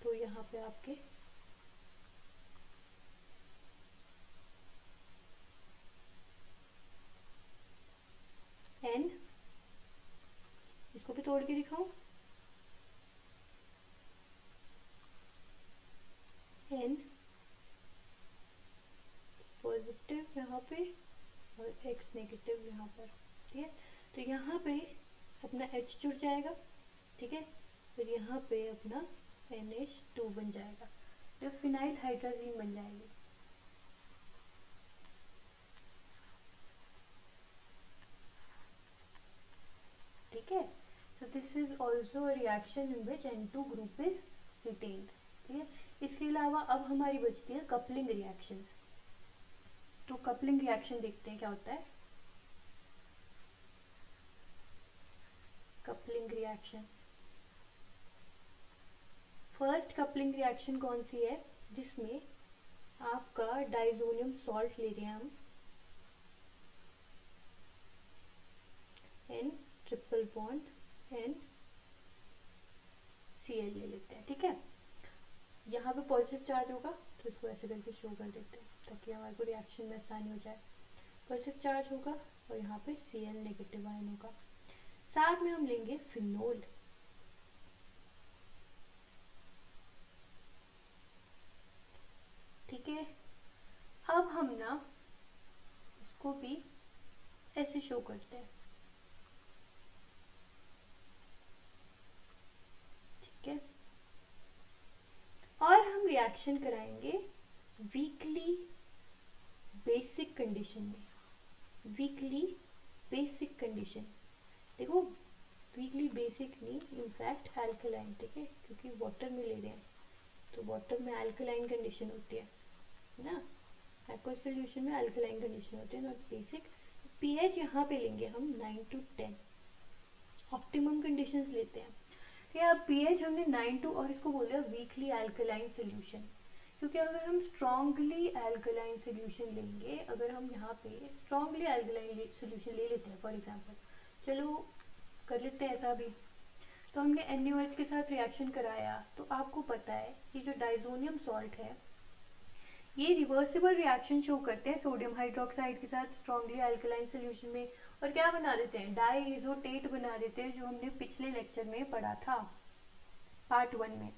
[SPEAKER 1] तो यहाँ पे आपके N, इसको भी तोड़ के दिखाऊं, N पॉजिटिव यहाँ पे और X नेगेटिव यहाँ पर, ठीक है। तो यहाँ पे अपना H जुड़ जाएगा, ठीक है, फिर यहाँ पे अपना NH2 बन जाएगा, तो फिनाइल हाइड्राजीन बन जाएगी। This is also a reaction in which N2 group is retained. ठीक है, इसके अलावा अब हमारी बचती है कपलिंग रिएक्शन। तो कपलिंग रिएक्शन देखते हैं क्या होता है। Coupling reaction, first coupling reaction कौन सी है, जिसमें आपका डाइजोनियम सॉल्ट ले रहे हैं हम N triple bond N Cl ले लेते हैं। ठीक है, यहाँ पे पॉजिटिव चार्ज होगा तो इसको ऐसे करके शो कर देते हैं ताकि हमारे को रिएक्शन में आसानी हो जाए। पॉजिटिव चार्ज होगा और यहाँ पे Cl नेगेटिव आयन होगा। साथ में हम लेंगे फिनोल। ठीक है, अब हम ना इसको भी ऐसे शो करते हैं। ठीक है, और हम रिएक्शन कराएंगे वीकली बेसिक कंडीशन में। वीकली बेसिक कंडीशन, देखो वीकली बेसिक नहीं, इनफैक्ट एल्कलाइन। ठीक है, क्योंकि वाटर में ले रहे हैं तो वाटर में एल्कलाइन कंडीशन होती है ना, एक्वस सॉल्यूशन में एल्कलाइन कंडीशन होती है, नॉट बेसिक। पीएच यहाँ पे लेंगे हम 9 to 10, ऑप्टिमम कंडीशंस लेते हैं। ठीक है, अब पीएच हमने 9 to, और इसको बोल दिया वीकली एल्कलाइन सोल्यूशन, क्योंकि अगर हम स्ट्रॉन्गली एल्कलाइन सोल्यूशन लेंगे, अगर हम यहाँ पे स्ट्रॉन्गली एल्कलाइन सोल्यूशन ले लेते हैं फॉर एग्जांपल, चलो कर लेते हैं ऐसा भी, तो हमने NaOH के साथ रिएक्शन कराया तो आपको पता है कि जो डाइजोनियम सॉल्ट है ये रिवर्सिबल रिएक्शन शो करते हैं सोडियम हाइड्रोक्साइड के साथ स्ट्रॉन्गली एल्कलाइन सोल्यूशन में, और क्या बना देते हैं, डाइएजोटेट बना देते हैं, जो हमने पिछले लेक्चर में पढ़ा था पार्ट 1 में।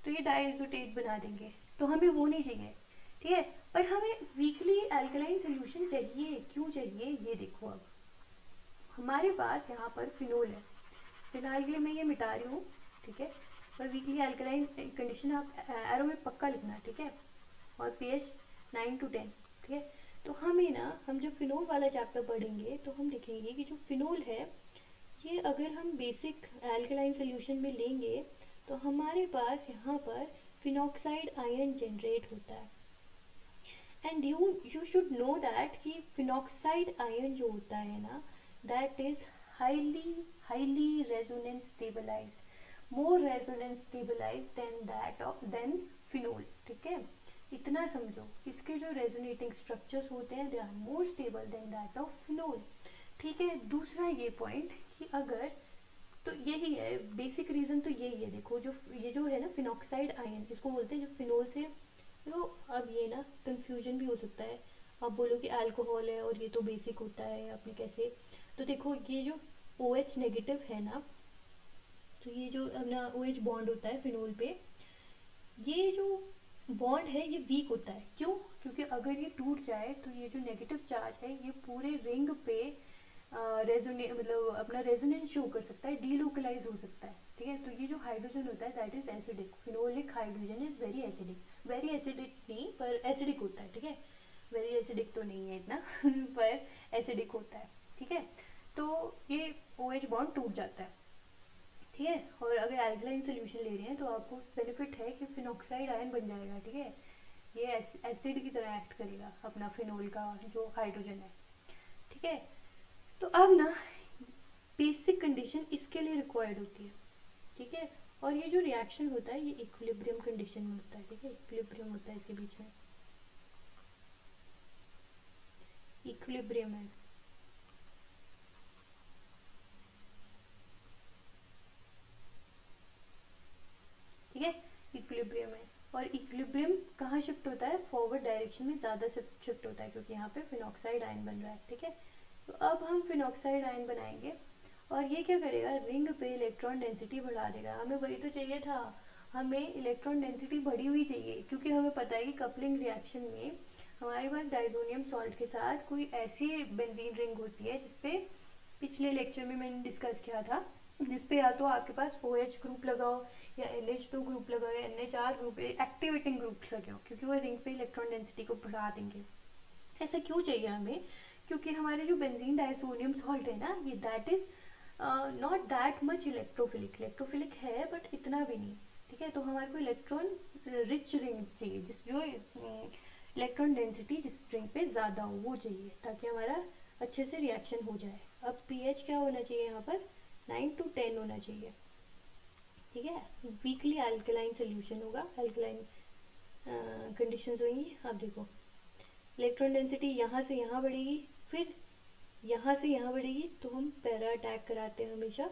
[SPEAKER 1] तो ये डाइएजोटेट बना देंगे, तो हमें वो नहीं चाहिए। ठीक है, पर हमें वीकली एल्कलाइन सोल्यूशन चाहिए। क्यों चाहिए ये देखो, अब हमारे पास यहाँ पर फिनोल है, फिलहाल के लिए मैं ये मिटा रही हूँ। ठीक है, पर वीकली एल्कलाइन कंडीशन आप एरो में पक्का लिखना। ठीक है, और pH 9 to 10। ठीक है, तो हमें ना, हम जब फिनोल वाला चैप्टर पढ़ेंगे तो हम देखेंगे कि जो फिनोल है ये अगर हम बेसिक एल्कलाइन सोल्यूशन में लेंगे तो हमारे पास यहाँ पर फिनॉक्साइड आयन जनरेट होता है। And you should know that कि फिनॉक्साइड आयन जो होता है ना, that is highly resonance stabilised, more resonance stabilised than phenol. ठीक है, इतना समझो, इसके जो रेजोनेटिंग स्ट्रक्चर्स होते हैं they are more stable than that of phenol. ठीक है, दूसरा ये पॉइंट कि अगर, तो यही है बेसिक रीजन, तो यही है। देखो जो ये जो है ना फिनॉक्साइड आयन, इसको बोलते हैं जो फिनोल से, तो अब ये ना कंफ्यूजन भी हो सकता है, आप बोलो कि अल्कोहल है और ये तो बेसिक होता है, आपने कैसे, तो देखो ये जो OH नेगेटिव है ना, तो ये जो अपना OH बॉन्ड होता है फिनोल पे, ये जो बॉन्ड है ये वीक होता है। क्यों? क्योंकि अगर ये टूट जाए तो ये जो नेगेटिव चार्ज है ये पूरे रिंग पे मतलब अपना रेजोनेंस शो कर सकता है, डीलोकलाइज हो सकता है। ठीक है, तो ये जो हाइड्रोजन होता है that is acidic, phenolic hydrogen is very acidic नहीं पर एसिडिक होता है। ठीक है, वेरी एसिडिक तो नहीं है इतना पर एसिडिक होता है। ठीक है, तो ये OH बॉन्ड टूट जाता है। ठीक है, और अगर एल्कलाइन सोल्यूशन ले रहे हैं तो आपको बेनिफिट है कि फिनॉक्साइड आयन बन जाएगा। ठीक है, ये एसिड की तरह एक्ट करेगा अपना फिनोल का जो हाइड्रोजन है। ठीक है, तो अब ना बेसिक कंडीशन इसके लिए रिक्वायर्ड होती है। ठीक है, और ये जो रिएक्शन होता है ये इक्विलिब्रियम कंडीशन में होता है। ठीक है, इक्विलिब्रियम होता है इसके बीच में, इक्विलिब्रियम है। ठीक है, इक्विलिब्रियम है, और इक्विलिब्रियम कहाँ शिफ्ट होता है, फॉरवर्ड डायरेक्शन में ज़्यादा शिफ्ट होता है, क्योंकि यहाँ पे फिनॉक्साइड आयन बन रहा है। ठीक है, तो अब हम फिनॉक्साइड आयन बनाएंगे और ये क्या करेगा, रिंग पे इलेक्ट्रॉन डेंसिटी बढ़ा देगा। हमें वही तो चाहिए था, हमें इलेक्ट्रॉन डेंसिटी बढ़ी हुई चाहिए, क्योंकि हमें पता है कि कपलिंग रिएक्शन में हमारे पास डाइजोनियम सॉल्ट के साथ कोई ऐसी बेंजीन रिंग होती है जिसपे पिछले लेक्चर में मैंने डिस्कस किया था, जिसपे या तो आपके पास OH ग्रुप लगाओ या LH2 ग्रुप लगाओ या NH4 ग्रुप, एक्टिवेटिंग ग्रुप्स लगे हो, क्योंकि वो रिंग पे इलेक्ट्रॉन डेंसिटी को बढ़ा देंगे। ऐसा क्यों चाहिए हमें, क्योंकि हमारे जो बेंजीन डाइसोनियम सॉल्ट है ना, ये that is not that much electrophilic है बट इतना भी नहीं, ठीक है। तो हमारे को इलेक्ट्रॉन रिच रिंग चाहिए, जिस जो इलेक्ट्रॉन डेंसिटी जिस रिंग पे ज़्यादा हो वो चाहिए, ताकि हमारा अच्छे से रिएक्शन हो जाए। अब पीएच क्या होना चाहिए यहाँ पर, 9 to 10 होना चाहिए, ठीक है। वीकली अल्कलाइन सोल्यूशन होगा, अल्कलाइन कंडीशंस होंगी। अब देखो इलेक्ट्रॉन डेंसिटी यहाँ से यहाँ बढ़ेगी, फिर यहाँ से यहाँ बढ़ेगी, तो हम पैरा अटैक कराते हैं हमेशा।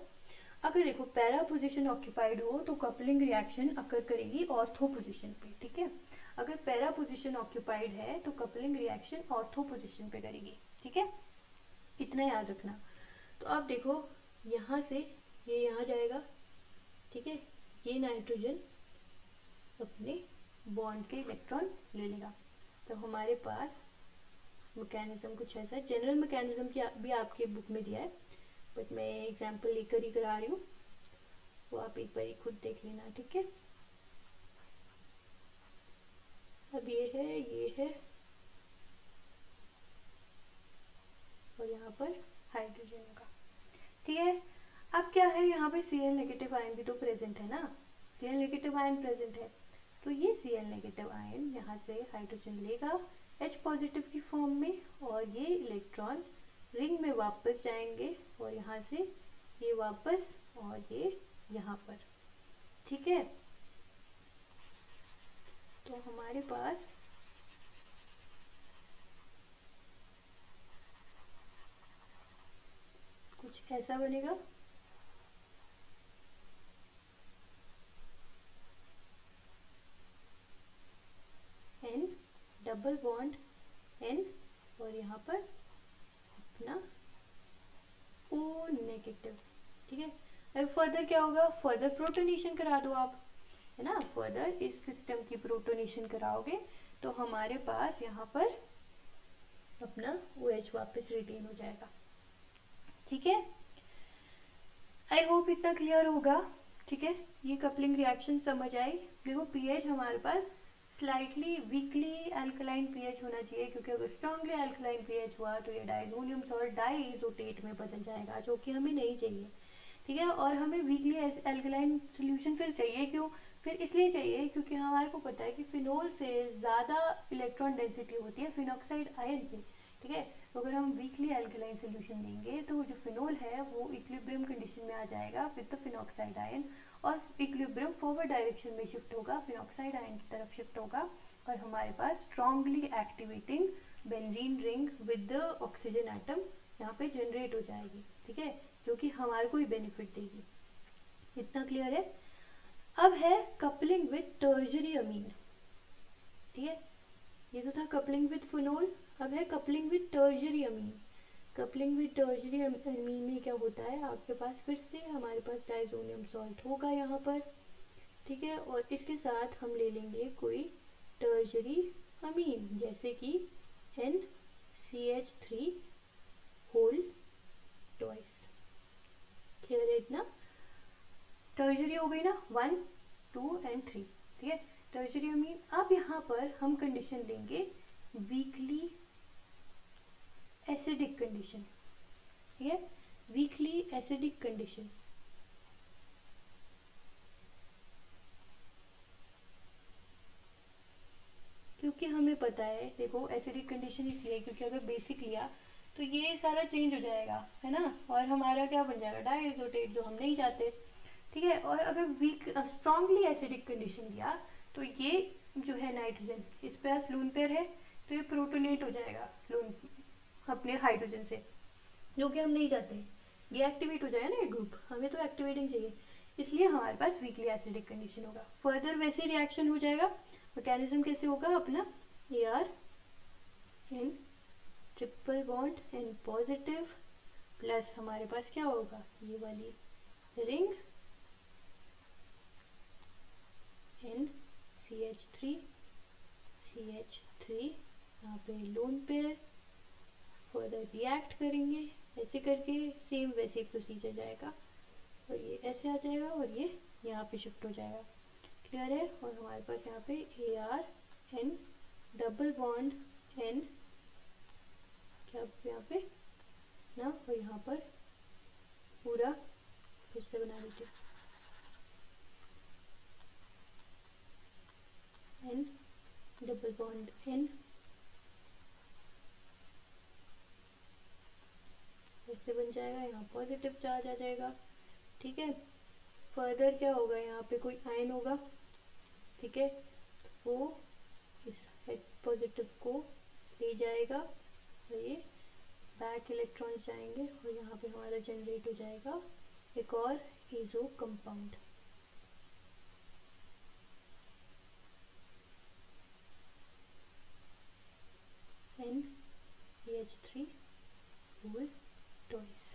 [SPEAKER 1] अगर देखो पैरा पोजीशन ऑक्यूपाइड हो तो कपलिंग रिएक्शन अकर करेगी ऑर्थो पोजीशन पे, ठीक है। अगर पैरा पोजीशन ऑक्यूपाइड है तो कपलिंग रिएक्शन ऑर्थो पोजीशन पे करेगी, ठीक है। इतना याद रखना। तो अब देखो यहाँ से ये यहाँ जाएगा, ठीक है। ये नाइट्रोजन अपने बॉन्ड के इलेक्ट्रॉन ले लेगा। तो हमारे पास मैकेनिज्म कुछ ऐसा है, जनरल मैकेनिज्म की भी आपके बुक में दिया है, बट मैं एग्जांपल लेकर ही करा रही हूँ, वो आप एक बार खुद देख लेना, ठीक है। अब ये है और यहाँ पर हाइड्रोजन का, ठीक है। अब क्या है, यहाँ पे Cl नेगेटिव आयन भी तो प्रेजेंट है ना, Cl नेगेटिव आयन प्रेजेंट है, तो ये Cl नेगेटिव आयन यहाँ से हाइड्रोजन लेगा H पॉजिटिव की फॉर्म में, और ये इलेक्ट्रॉन रिंग में वापस जाएंगे, और यहाँ से ये वापस और ये यहाँ पर, ठीक है। तो हमारे पास कुछ ऐसा बनेगा, N डबल बॉन्ड N, और यहाँ पर अपना O नेगेटिव, ठीक है। अब फर्दर क्या होगा, फर्दर प्रोटोनेशन करा दो आप, है ना। फर्दर इस सिस्टम की प्रोटोनेशन कराओगे तो हमारे पास यहाँ पर अपना OH वापस रिटेन हो जाएगा, ठीक है। आई होप इतना क्लियर होगा, ठीक है। ये कपलिंग रिएक्शन समझ आई। देखो पीएच हमारे पास स्लाइटली वीकली अल्कलाइन पीएच होना चाहिए, क्योंकि अगर स्ट्रांगली अल्कलाइन पीएच हुआ तो ये डाइजोनियम सॉल्ट डाइइजोटेट में बदल जाएगा, जो कि हमें नहीं चाहिए, ठीक है। और हमें वीकली अल्कलाइन सोल्यूशन फिर चाहिए, क्यों, फिर इसलिए चाहिए क्योंकि हमारे को पता है कि फिनोल से ज़्यादा इलेक्ट्रॉन डेंसिटी होती है फिनॉक्साइड आयन से, ठीक है। तो अगर हम वीकली अल्कलाइन सोल्यूशन लेंगे तो जो फिनोल है वो इक्विलिब्रियम कंडीशन में आ जाएगा विद द फिनॉक्साइड आयन, और इक्विलिब्रियम फॉरवर्ड डायरेक्शन में शिफ्ट होगा, फिनॉक्साइड आयन की तरफ शिफ्ट होगा, और हमारे पास strongly activating benzene ring with the oxygen atom यहाँ पे जनरेट हो जाएगी, ठीक है, जो कि हमारे को ही बेनिफिट देगी। इतना क्लियर है। अब है कपलिंग विद टर्शरी अमीन, ठीक है। ये तो था कपलिंग विद फिनोल, अब है coupling with tertiary Amin. Coupling with tertiary अमीन में क्या होता है, आपके पास फिर से हमारे पास डाइजोनियम सॉल्ट होगा यहाँ पर, ठीक है, और इसके साथ हम ले लेंगे कोई टर्शरी अमीन, जैसे कि NCH3 होल ट्वाइस, क्लियर है इतना। टर्शरी हो गई ना, 1, 2 and 3, ठीक है, टर्शरी अमीन। अब यहाँ पर हम कंडीशन लेंगे वीकली एसिडिक कंडीशन, ठीक है, वीकली एसिडिक कंडीशन। क्योंकि हमें पता है, देखो एसिडिक कंडीशन इसलिए क्योंकि अगर बेसिक लिया तो ये सारा चेंज हो जाएगा, है ना, और हमारा क्या बन जाएगा, डाइएजोटेट, जो हम नहीं चाहते, ठीक है। और अगर वीक स्ट्रांगली एसिडिक कंडीशन लिया तो ये जो है नाइट्रोजन, इस पास लोन पेयर है तो ये प्रोटोनेट हो जाएगा लोन अपने हाइड्रोजन से, जो कि हम नहीं चाहते, ये एक्टिवेट हो जाएगा ना ये ग्रुप, हमें तो एक्टिवेटिंग चाहिए, इसलिए हमारे पास वीकली एसिडिक कंडीशन होगा। फर्दर वैसे रिएक्शन हो जाएगा, मैकेनिज्म कैसे होगा अपना, AR N triple bond N positive plus हमारे पास क्या होगा, ये वाली रिंग NCH3 CH3, यहाँ पे लोन पेयर, फर्दर रिएक्ट करेंगे ऐसे करके, सेम वैसे प्रोसीजर जाएगा, और ये ऐसे आ जाएगा और ये यहाँ पे शिफ्ट हो जाएगा, क्लियर है। और हमारे पास यहाँ पे AR N double bond N क्या यहाँ पे ना, और यहाँ पर पूरा फिर से बना देते हैं, N डबल बॉन्ड N, ऐसे बन जाएगा, यहाँ पॉजिटिव चार्ज आ जाएगा। ठीक है, फर्दर क्या होगा, यहाँ पे कोई आयन होगा, ठीक है, वो इस पॉजिटिव को ले जाएगा और ये बैक इलेक्ट्रॉन्स जाएंगे और यहाँ पे हमारा जनरेट हो जाएगा एक और ईजो कंपाउंड। NCH3 whole twice.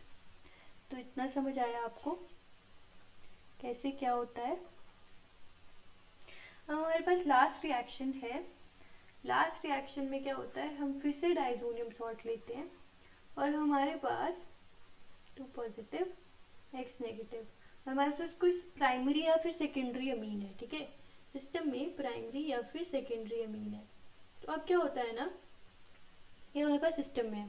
[SPEAKER 1] तो इतना समझ आया आपको कैसे क्या होता है। हमारे पास लास्ट रिएक्शन है। लास्ट रिएक्शन में क्या होता है, हम फिर से डाइजोनियम सॉल्ट लेते हैं और हमारे पास 2 पॉजिटिव X नेगेटिव, हमारे पास कोई प्राइमरी या फिर सेकेंडरी अमीन है। ठीक है, सिस्टम में प्राइमरी या फिर सेकेंडरी अमीन है। तो अब क्या होता है ना, ये हमारे पास सिस्टम में है,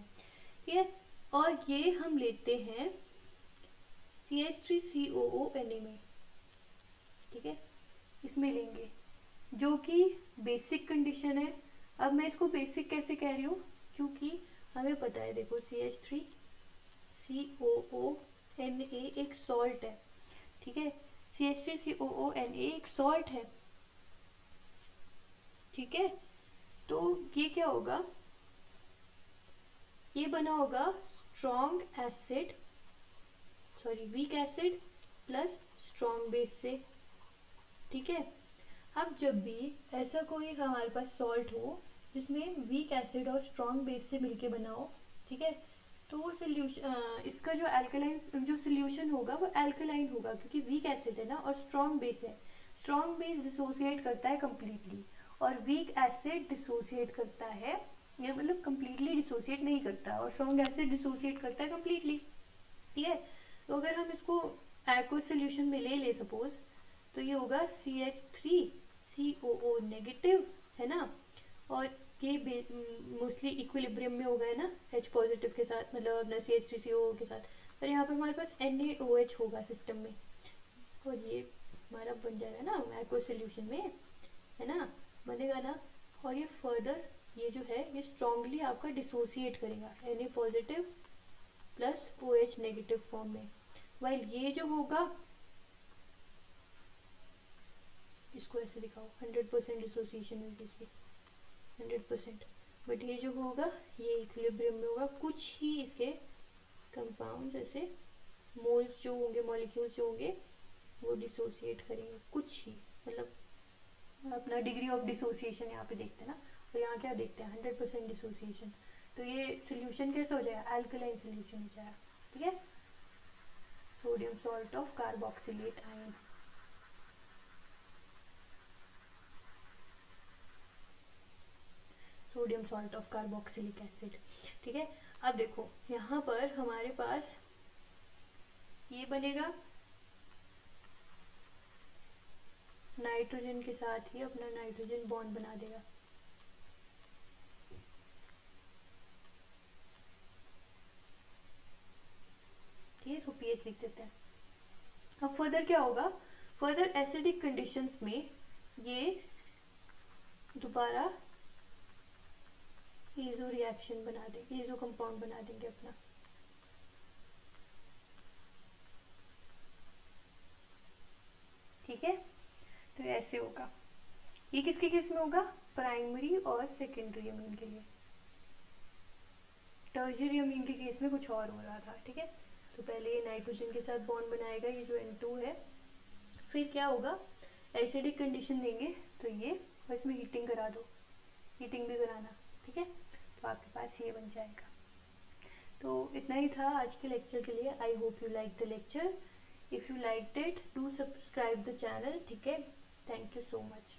[SPEAKER 1] ठीक है, और ये हम लेते हैं CH3COO Na में, ठीक है, इसमें लेंगे जो कि बेसिक कंडीशन है। अब मैं इसको बेसिक कैसे कह रही हूँ, क्योंकि हमें पता है, देखो CH3COO Na एक सॉल्ट है, ठीक है, CH3COO Na एक सॉल्ट है, ठीक है। तो ये क्या होगा, ये बना होगा strong acid, sorry weak acid plus strong base से, ठीक है। अब जब भी ऐसा कोई हमारे पास सॉल्ट हो जिसमें वीक एसिड और स्ट्रॉन्ग बेस से मिलके बना हो, ठीक है, तो वो सोल्यूशन, इसका जो एल्कलाइन जो सोल्यूशन होगा वो एल्कलाइन होगा, क्योंकि वीक एसिड है ना और स्ट्रॉन्ग बेस है। स्ट्रॉन्ग बेस डिसोसिएट करता है कम्प्लीटली और वीक एसिड डिसोसिएट करता है, ये मतलब कम्प्लीटली डिसोसिएट नहीं करता, और स्ट्रॉन्ग एसिड डिसोसिएट करता है कम्प्लीटली, ठीक है। तो अगर हम इसको एक्वस सोल्यूशन में ले ले सपोज, तो ये होगा CH3COO नेगेटिव, है ना, और ये मोस्टली इक्विलिब्रियम में होगा, है ना, H पॉजिटिव के साथ, मतलब अपना CH3COO के साथ, और यहाँ पर हमारे पास NaOH होगा सिस्टम में, और ये हमारा बन जाएगा ना एक्वस सोल्यूशन में, है ना, बनेगा ना। और ये फर्दर ये जो है ये स्ट्रांगली आपका डिसोसिएट करेगा Na positive plus OH negative form में, वाइल ये जो होगा, इसको ऐसे दिखाओ 100% डिसोसिएशन होगी इसकी, 100%, बट ये जो होगा ये इक्विलिब्रियम में होगा। कुछ ही इसके कंपाउंड्स ऐसे मोल्स जो होंगे, मॉलिक्यूल्स जो होंगे वो डिसोसिएट करेंगे, कुछ ही, मतलब अपना डिग्री ऑफ डिसोसिएशन यहाँ पे देखते हैं ना, और यहाँ क्या देखते हैं 100% डिसोसिएशन। तो ये सोल्यूशन कैसे हो जाएगा, एल्कलाइन सोल्यूशन हो जाएगा, ठीक है। Sodium salt of carboxylate ion, sodium salt of carboxylic acid, ठीक है। अब देखो यहाँ पर हमारे पास ये बनेगा, नाइट्रोजन के साथ ही अपना नाइट्रोजन बॉन्ड बना देगा, ठीक है, इसको पीएच लिख देते हैं। अब फर्दर क्या होगा, फर्दर एसिडिक कंडीशंस में ये दोबारा ईजो रिएक्शन बना देंगे, ईजो कंपाउंड बना देंगे अपना, ठीक है। तो ऐसे होगा, ये किसके केस में होगा, प्राइमरी और सेकेंडरी अमीन के लिए। टर्शियरी अमीन के केस में कुछ और हो रहा था, ठीक है। तो पहले ये नाइट्रोजन के साथ बॉन्ड बनाएगा, ये जो N2 है, फिर क्या होगा, एसिडिक कंडीशन देंगे तो ये, और इसमें हीटिंग करा दो, हीटिंग भी कराना, ठीक है, तो आपके पास ये बन जाएगा। तो इतना ही था आज के लेक्चर के लिए। I hope you like the lecture, if you liked it do subscribe the channel, ठीक है। Thank you so much.